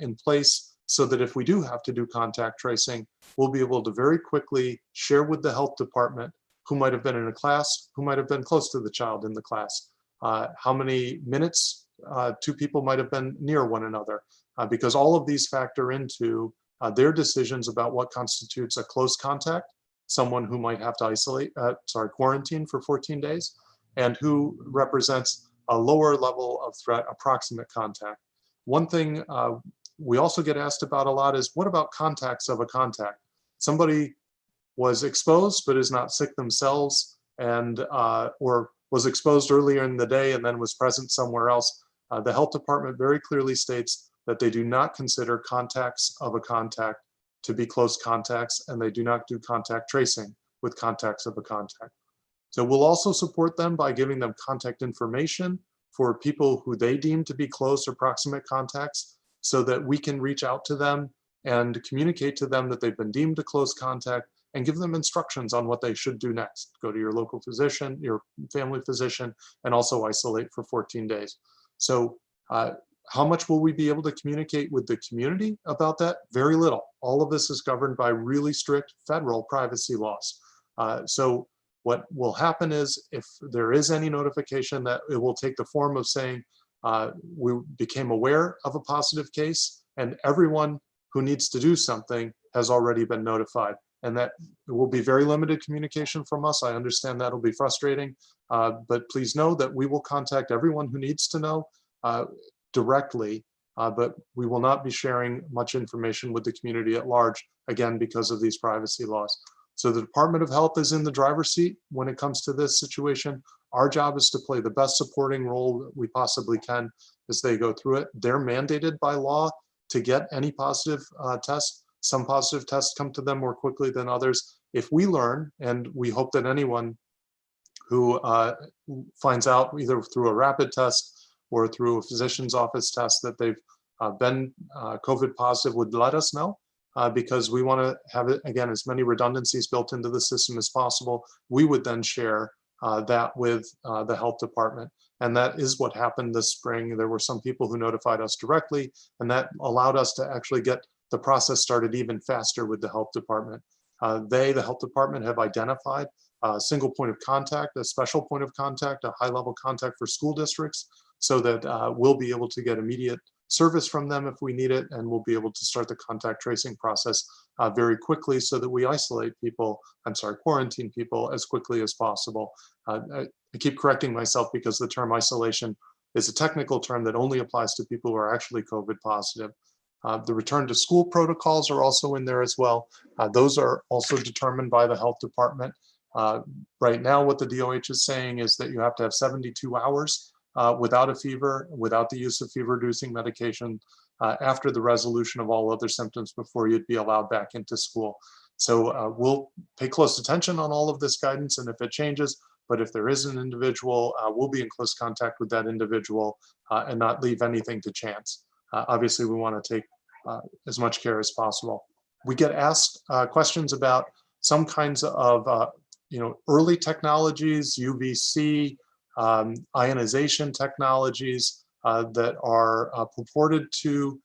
in place so that if we do have to do contact tracing, we'll be able to very quickly share with the health department who might have been in a class, who might have been close to the child in the class, how many minutes two people might have been near one another, because all of these factor into their decisions about what constitutes a close contact, someone who might have to quarantine for 14 days, and who represents a lower level of threat, approximate contact. One thing we also get asked about a lot is, what about contacts of a contact? Somebody was exposed but is not sick themselves, and or was exposed earlier in the day and then was present somewhere else. The health department very clearly states that they do not consider contacts of a contact to be close contacts, and they do not do contact tracing with contacts of a contact. So we'll also support them by giving them contact information for people who they deem to be close or proximate contacts, so that we can reach out to them and communicate to them that they've been deemed a close contact and give them instructions on what they should do next. Go to your local physician, your family physician, and also isolate for 14 days. So how much will we be able to communicate with the community about that? Very little. All of this is governed by really strict federal privacy laws. So what will happen is, if there is any notification, that it will take the form of saying, we became aware of a positive case and everyone who needs to do something has already been notified. And that will be very limited communication from us. I understand that'll be frustrating, but please know that we will contact everyone who needs to know directly, but we will not be sharing much information with the community at large, again, because of these privacy laws. So the Department of Health is in the driver's seat when it comes to this situation. Our job is to play the best supporting role that we possibly can as they go through it. They're mandated by law to get any positive test. Some positive tests come to them more quickly than others. If we learn, and we hope that anyone who finds out either through a rapid test or through a physician's office test that they've been COVID positive would let us know, because we want to have, it again, as many redundancies built into the system as possible. We would then share that with the health department. And that is what happened this spring. There were some people who notified us directly, and that allowed us to actually get the process started even faster with the health department. The health department, have identified a single point of contact, a special point of contact, a high-level contact for school districts, so that we'll be able to get immediate service from them if we need it, and we'll be able to start the contact tracing process very quickly, so that we quarantine people as quickly as possible. I keep correcting myself because the term isolation is a technical term that only applies to people who are actually COVID positive. The return to school protocols are also in there as well. Those are also determined by the health department. Right now, what the DOH is saying is that you have to have 72 hours without a fever, without the use of fever-reducing medication, after the resolution of all other symptoms before you'd be allowed back into school. So we'll pay close attention on all of this guidance, and if it changes, but if there is an individual, we'll be in close contact with that individual and not leave anything to chance. Obviously, we want to take as much care as possible. We get asked questions about some kinds of early technologies, UVC, ionization technologies that are purported to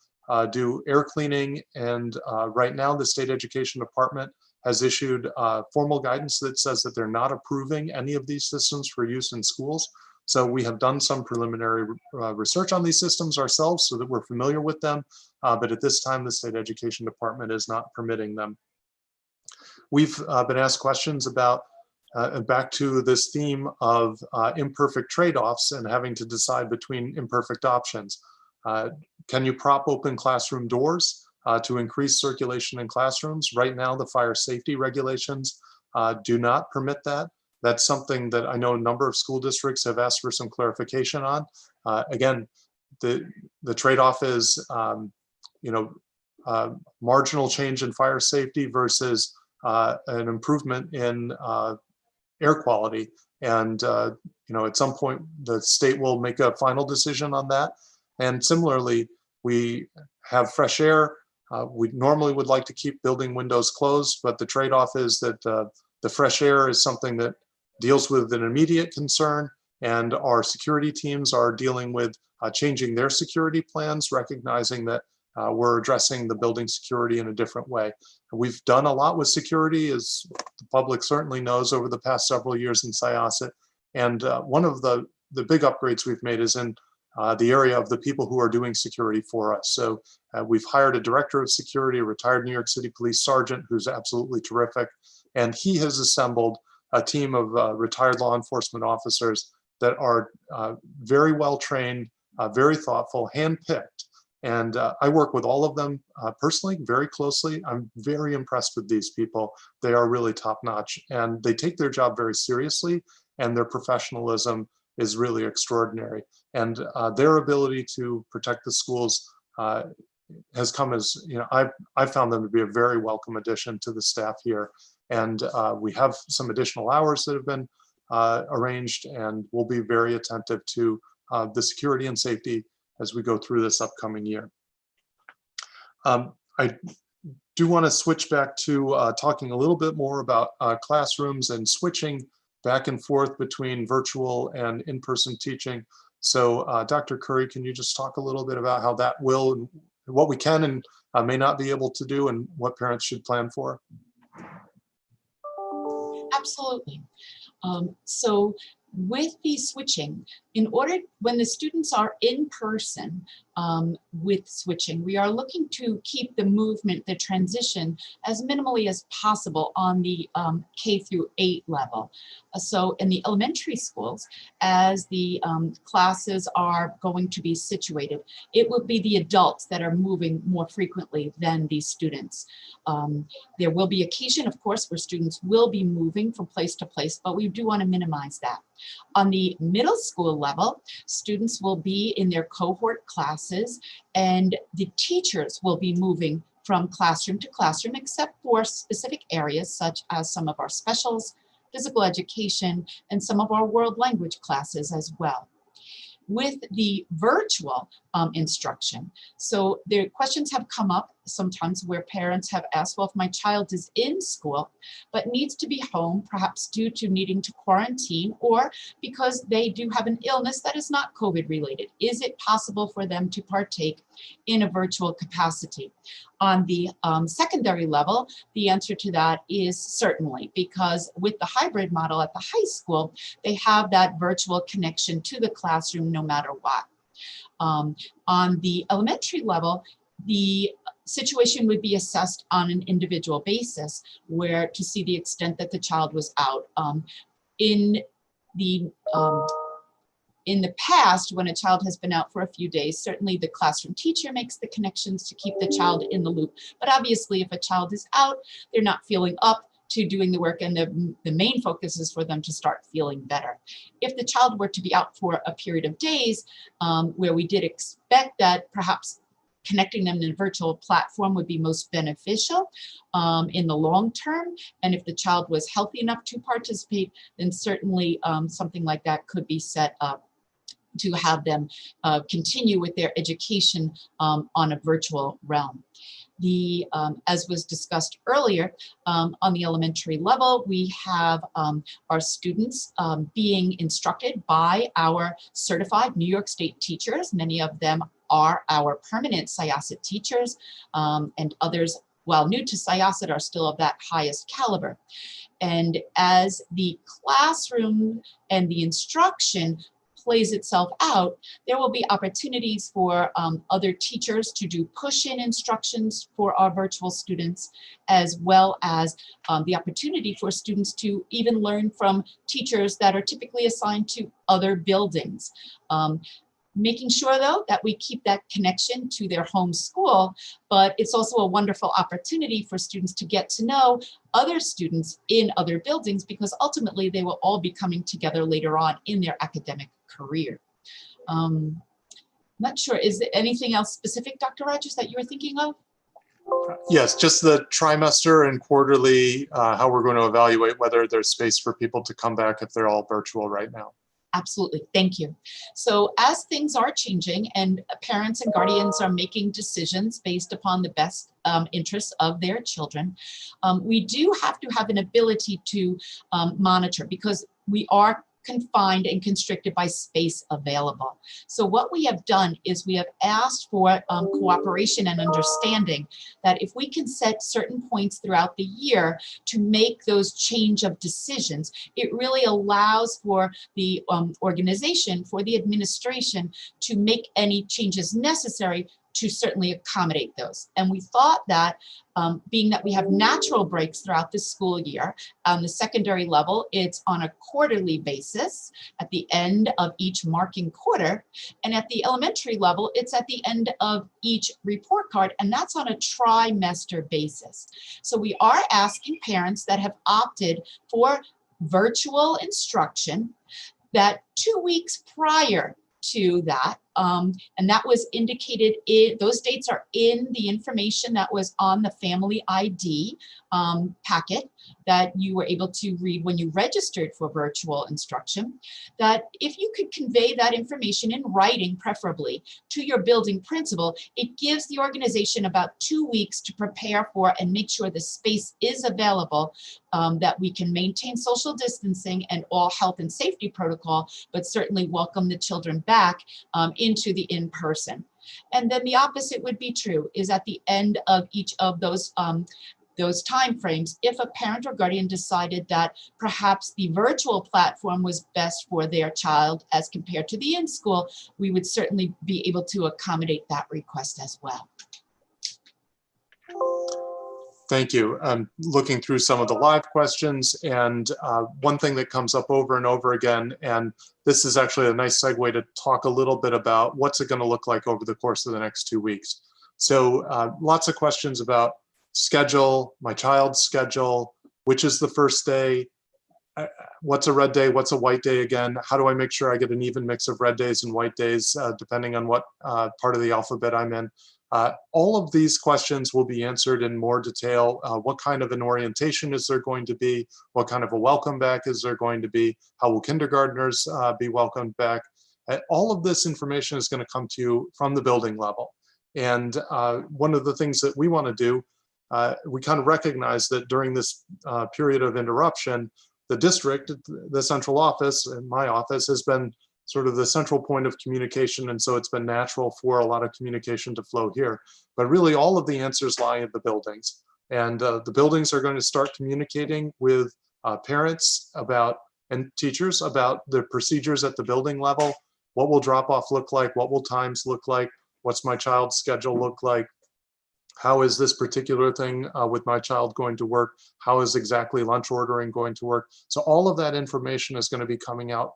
do air cleaning. And right now, the State Education Department has issued formal guidance that says that they're not approving any of these systems for use in schools. So we have done some preliminary research on these systems ourselves so that we're familiar with them. But at this time, the State Education Department is not permitting them. We've been asked questions about back to this theme of imperfect trade-offs and having to decide between imperfect options. Can you prop open classroom doors to increase circulation in classrooms? Right now, the fire safety regulations do not permit that. That's something that I know a number of school districts have asked for some clarification on. Again, the trade-off is, marginal change in fire safety versus an improvement in air quality. And, at some point, the state will make a final decision on that. And similarly, we have fresh air. We normally would like to keep building windows closed, but the trade-off is that the fresh air is something that deals with an immediate concern, and our security teams are dealing with changing their security plans, recognizing that we're addressing the building security in a different way. We've done a lot with security, as the public certainly knows, over the past several years in Syosset. And one of the big upgrades we've made is in the area of the people who are doing security for us. So we've hired a director of security, a retired New York City police sergeant who's absolutely terrific. And he has assembled a team of retired law enforcement officers that are very well trained, very thoughtful, handpicked. And I work with all of them personally, very closely. I'm very impressed with these people. They are really top notch, and they take their job very seriously, and their professionalism is really extraordinary. And their ability to protect the schools has come as, I've found them to be a very welcome addition to the staff here. And we have some additional hours that have been arranged, and we'll be very attentive to the security and safety as we go through this upcoming year. I do want to switch back to talking a little bit more about classrooms and switching back and forth between virtual and in-person teaching. So Dr. Curry, can you just talk a little bit about how that will, and what we can and may not be able to do, and what parents should plan for? Absolutely. So with the switching, in order, when the students are in person with switching, we are looking to keep the movement, the transition, as minimally as possible on the K through 8 level. So in the elementary schools, as the classes are going to be situated, it will be the adults that are moving more frequently than the students. There will be occasion, of course, where students will be moving from place to place, but we do want to minimize that. On the middle school level, students will be in their cohort classes, and the teachers will be moving from classroom to classroom, except for specific areas such as some of our specials, physical education, and some of our world language classes as well. With the virtual instruction, so the questions have come up sometimes where parents have asked, well, if my child is in school but needs to be home, perhaps due to needing to quarantine or because they do have an illness that is not COVID related, is it possible for them to partake in a virtual capacity? On the secondary level, the answer to that is certainly, because with the hybrid model at the high school, they have that virtual connection to the classroom no matter what. On the elementary level, the situation would be assessed on an individual basis, where to see the extent that the child was out. In the past, when a child has been out for a few days, certainly the classroom teacher makes the connections to keep the child in the loop. But obviously, if a child is out, they're not feeling up to doing the work, and the main focus is for them to start feeling better. If the child were to be out for a period of days, where we did expect that perhaps connecting them in a virtual platform would be most beneficial in the long term, and if the child was healthy enough to participate, then certainly something like that could be set up to have them continue with their education on a virtual realm. As was discussed earlier, on the elementary level, we have our students being instructed by our certified New York State teachers. Many of them are our permanent Syosset teachers, and others, while new to Syosset, are still of that highest caliber. And as the classroom and the instruction plays itself out, there will be opportunities for other teachers to do push-in instructions for our virtual students, as well as the opportunity for students to even learn from teachers that are typically assigned to other buildings. Making sure, though, that we keep that connection to their home school, but it's also a wonderful opportunity for students to get to know other students in other buildings, because ultimately they will all be coming together later on in their academic career. Not sure, is there anything else specific, Dr. Rogers, that you were thinking of? Yes, just the trimester and quarterly, how we're going to evaluate whether there's space for people to come back if they're all virtual right now. Absolutely, thank you. So as things are changing and parents and guardians are making decisions based upon the best interests of their children, we do have to have an ability to monitor, because we are confined and constricted by space available. So what we have done is we have asked for cooperation and understanding that if we can set certain points throughout the year to make those change of decisions, it really allows for the organization, for the administration to make any changes necessary to certainly accommodate those. And we thought that being that we have natural breaks throughout the school year, on the secondary level, it's on a quarterly basis at the end of each marking quarter. And at the elementary level, it's at the end of each report card, and that's on a trimester basis. So we are asking parents that have opted for virtual instruction that 2 weeks prior to that, and that was indicated in, those dates are in the information that was on the Family ID packet that you were able to read when you registered for virtual instruction, that if you could convey that information in writing, preferably to your building principal, it gives the organization about 2 weeks to prepare for and make sure the space is available, that we can maintain social distancing and all health and safety protocol, but certainly welcome the children back into the in-person. And then the opposite would be true, is at the end of each of those timeframes, if a parent or guardian decided that perhaps the virtual platform was best for their child as compared to the in-school, we would certainly be able to accommodate that request as well. Thank you. I'm looking through some of the live questions, and one thing that comes up over and over again, and this is actually a nice segue to talk a little bit about what's it going to look like over the course of the next 2 weeks. So lots of questions about schedule, my child's schedule, which is the first day, what's a red day, what's a white day again, how do I make sure I get an even mix of red days and white days, depending on what part of the alphabet I'm in. All of these questions will be answered in more detail. What kind of an orientation is there going to be? What kind of a welcome back is there going to be? How will kindergartners be welcomed back? All of this information is going to come to you from the building level. And one of the things that we want to do, we kind of recognize that during this period of interruption, the district, the central office, and my office has been sort of the central point of communication, and so it's been natural for a lot of communication to flow here. But really all of the answers lie in the buildings. And the buildings are going to start communicating with parents about, and teachers about the procedures at the building level. What will drop-off look like? What will times look like? What's my child's schedule look like? How is this particular thing with my child going to work? How is exactly lunch ordering going to work? So all of that information is going to be coming out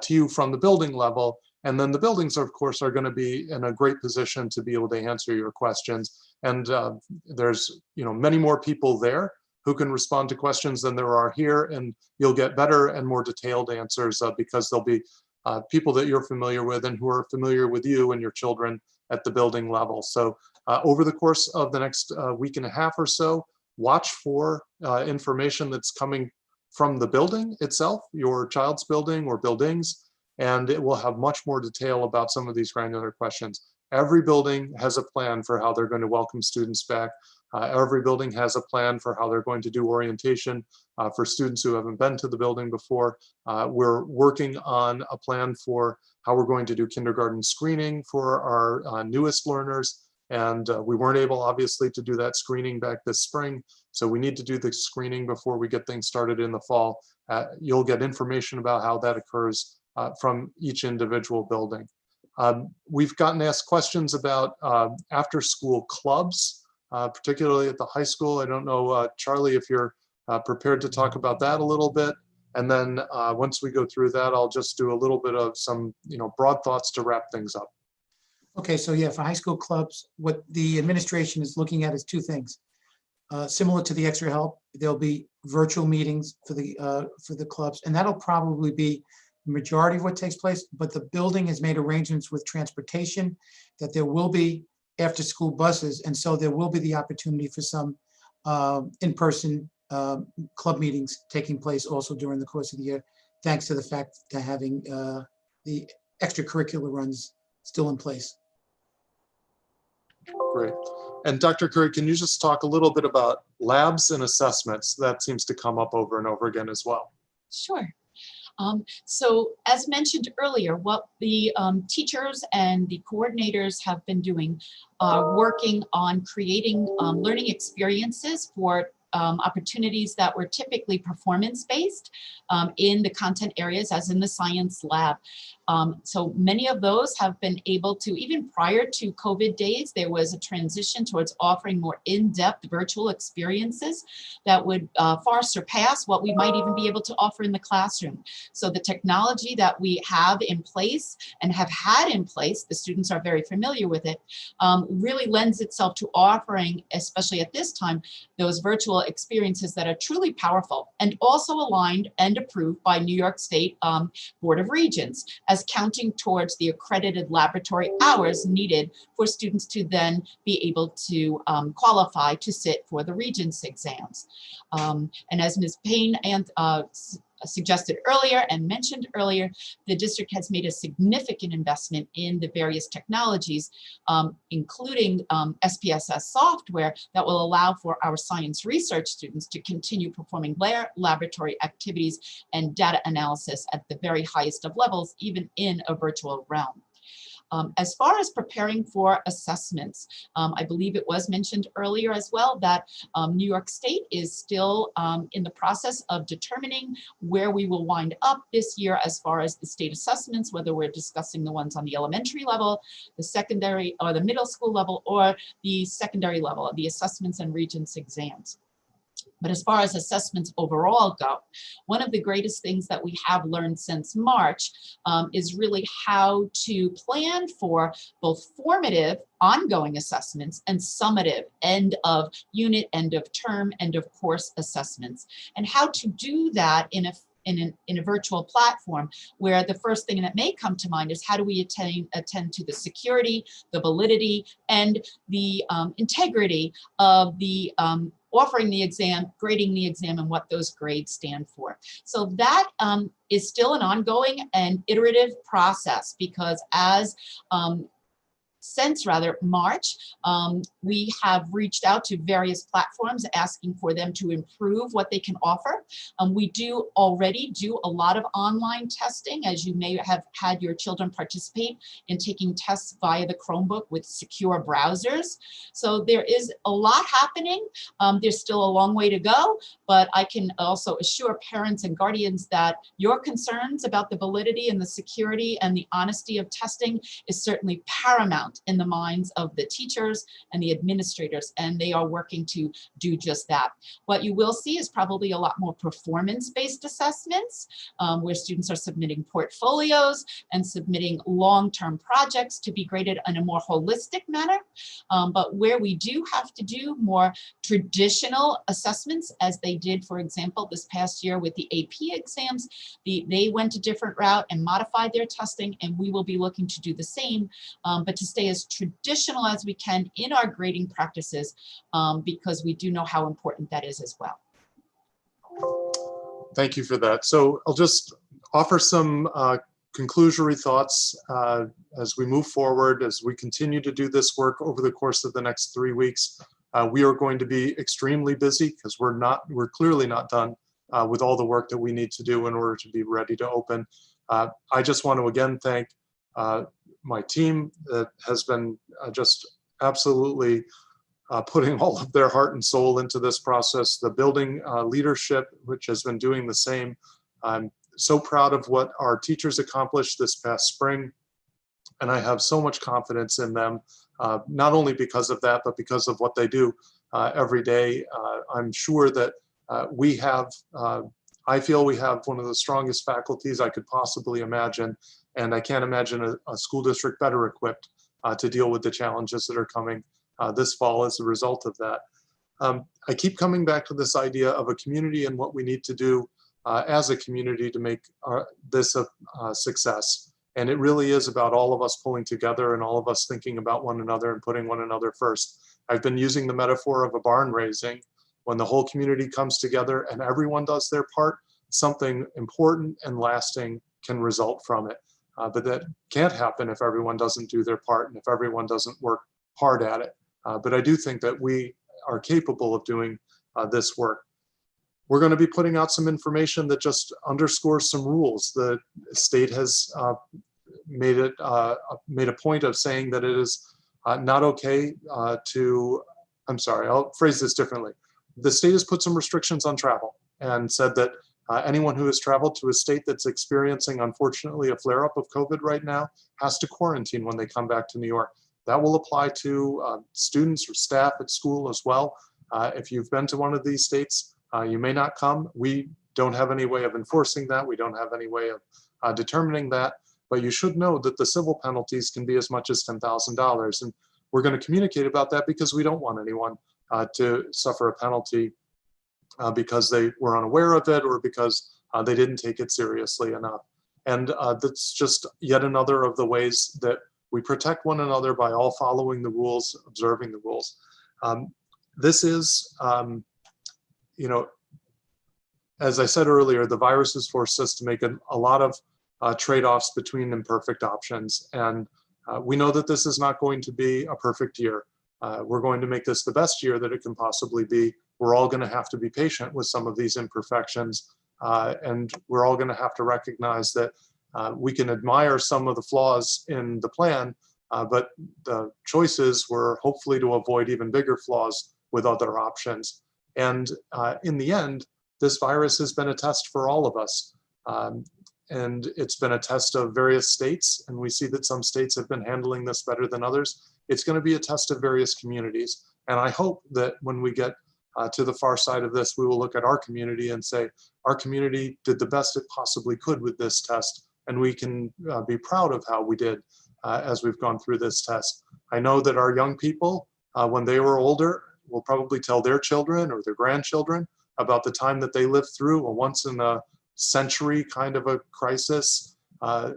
to you from the building level. And then the buildings, of course, are going to be in a great position to be able to answer your questions. And there's many more people there who can respond to questions than there are here. And you'll get better and more detailed answers because there'll be people that you're familiar with and who are familiar with you and your children at the building level. So over the course of the next week and a half or so, watch for information that's coming from the building itself, your child's building or buildings, and it will have much more detail about some of these granular questions. Every building has a plan for how they're going to welcome students back. Every building has a plan for how they're going to do orientation for students who haven't been to the building before. We're working on a plan for how we're going to do kindergarten screening for our newest learners. And we weren't able, obviously, to do that screening back this spring. So we need to do the screening before we get things started in the fall. You'll get information about how that occurs from each individual building. We've gotten asked questions about after-school clubs, particularly at the high school. I don't know, Charlie, if you're prepared to talk about that a little bit. And then once we go through that, I'll just do a little bit of some, broad thoughts to wrap things up. Okay, so yeah, for high school clubs, what the administration is looking at is two things. Similar to the extra help, there'll be virtual meetings for the clubs, and that'll probably be the majority of what takes place, but the building has made arrangements with transportation that there will be after-school buses, and so there will be the opportunity for some in-person club meetings taking place also during the course of the year, thanks to the fact to having the extracurricular runs still in place. Great. And Dr. Curry, can you just talk a little bit about labs and assessments? That seems to come up over and over again as well. Sure. So as mentioned earlier, what the teachers and the coordinators have been doing, working on creating learning experiences for opportunities that were typically performance-based in the content areas, as in the science lab. So many of those have been able to, even prior to COVID days, there was a transition towards offering more in-depth virtual experiences that would far surpass what we might even be able to offer in the classroom. So the technology that we have in place and have had in place, the students are very familiar with it, really lends itself to offering, especially at this time, those virtual experiences that are truly powerful and also aligned and approved by New York State Board of Regents as counting towards the accredited laboratory hours needed for students to then be able to qualify to sit for the Regents exams. And as Ms. Payne and suggested earlier and mentioned earlier, the district has made a significant investment in the various technologies, including SPSS software that will allow for our science research students to continue performing their laboratory activities and data analysis at the very highest of levels, even in a virtual realm. As far as preparing for assessments, I believe it was mentioned earlier as well that New York State is still in the process of determining where we will wind up this year as far as the state assessments, whether we're discussing the ones on the elementary level, the secondary or the middle school level, or the secondary level, the assessments and Regents exams. But as far as assessments overall go, one of the greatest things that we have learned since March is really how to plan for both formative, ongoing assessments and summative end of unit, end of term, end of course assessments, and how to do that in a virtual platform where the first thing that may come to mind is how do we attend to the security, the validity, and the integrity of the offering the exam, grading the exam, and what those grades stand for. So that is still an ongoing and iterative process because since March, we have reached out to various platforms asking for them to improve what they can offer. We do already do a lot of online testing, as you may have had your children participate in taking tests via the Chromebook with secure browsers. So there is a lot happening. There's still a long way to go, but I can also assure parents and guardians that your concerns about the validity and the security and the honesty of testing is certainly paramount in the minds of the teachers and the administrators, and they are working to do just that. What you will see is probably a lot more performance-based assessments where students are submitting portfolios and submitting long-term projects to be graded in a more holistic manner. But where we do have to do more traditional assessments, as they did, for example, this past year with the AP exams, they went a different route and modified their testing, and we will be looking to do the same, but to stay as traditional as we can in our grading practices because we do know how important that is as well. Thank you for that. So I'll just offer some conclusory thoughts as we move forward, as we continue to do this work over the course of the next 3 weeks. We are going to be extremely busy because we're clearly not done with all the work that we need to do in order to be ready to open. I just want to again thank my team that has been just absolutely putting all of their heart and soul into this process, the building leadership, which has been doing the same. I'm so proud of what our teachers accomplished this past spring, and I have so much confidence in them, not only because of that, but because of what they do every day. I'm sure that we have I feel we have one of the strongest faculties I could possibly imagine, and I can't imagine a school district better equipped to deal with the challenges that are coming this fall as a result of that. I keep coming back to this idea of a community and what we need to do as a community to make this a success. And it really is about all of us pulling together and all of us thinking about one another and putting one another first. I've been using the metaphor of a barn raising. When the whole community comes together and everyone does their part, something important and lasting can result from it. But that can't happen if everyone doesn't do their part and if everyone doesn't work hard at it. But I do think that we are capable of doing this work. We're going to be putting out some information that just underscores some rules. The state has made a point of saying that it is not okay I'm sorry, I'll phrase this differently. The state has put some restrictions on travel and said that anyone who has traveled to a state that's experiencing, unfortunately, a flare-up of COVID right now has to quarantine when they come back to New York. That will apply to students or staff at school as well. If you've been to one of these states, you may not come. We don't have any way of enforcing that. We don't have any way of determining that. But you should know that the civil penalties can be as much as $10,000. And we're going to communicate about that because we don't want anyone to suffer a penalty because they were unaware of it or because they didn't take it seriously enough. And that's just yet another of the ways that we protect one another by all following the rules, observing the rules. This is, you know, as I said earlier, the virus has forced us to make a lot of trade-offs between imperfect options. And we know that this is not going to be a perfect year. We're going to make this the best year that it can possibly be. We're all going to have to be patient with some of these imperfections. And we're all going to have to recognize that we can admire some of the flaws in the plan, but the choices were hopefully to avoid even bigger flaws with other options. And in the end, this virus has been a test for all of us. And it's been a test of various states, and we see that some states have been handling this better than others. It's going to be a test of various communities. And I hope that when we get to the far side of this, we will look at our community and say, our community did the best it possibly could with this test, and we can be proud of how we did as we've gone through this test. I know that our young people, when they were older, will probably tell their children or their grandchildren about the time that they lived through a once in a century kind of a crisis.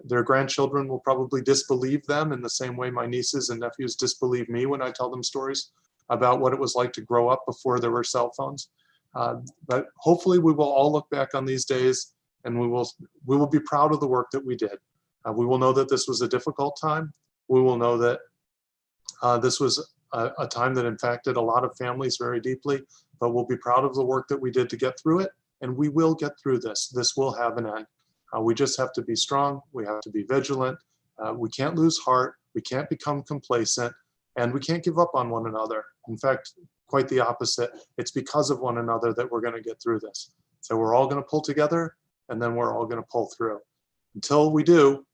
Their grandchildren will probably disbelieve them in the same way my nieces and nephews disbelieve me when I tell them stories about what it was like to grow up before there were cell phones. But hopefully we will all look back on these days and we will be proud of the work that we did. We will know that this was a difficult time. We will know that this was a time that impacted a lot of families very deeply, but we'll be proud of the work that we did to get through it. And we will get through this. This will have an end. We just have to be strong. We have to be vigilant. We can't lose heart. We can't become complacent. And we can't give up on one another. In fact, quite the opposite. It's because of one another that we're going to get through this. So we're all going to pull together, and then we're all going to pull through. Until we do,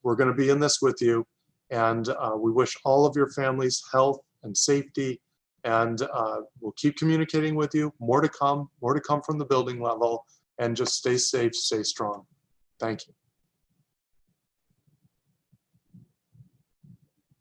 we're going to be in this with you. And we wish all of your families health and safety. And we'll keep communicating with you. More to come from the building level. And just stay safe, stay strong. Thank you.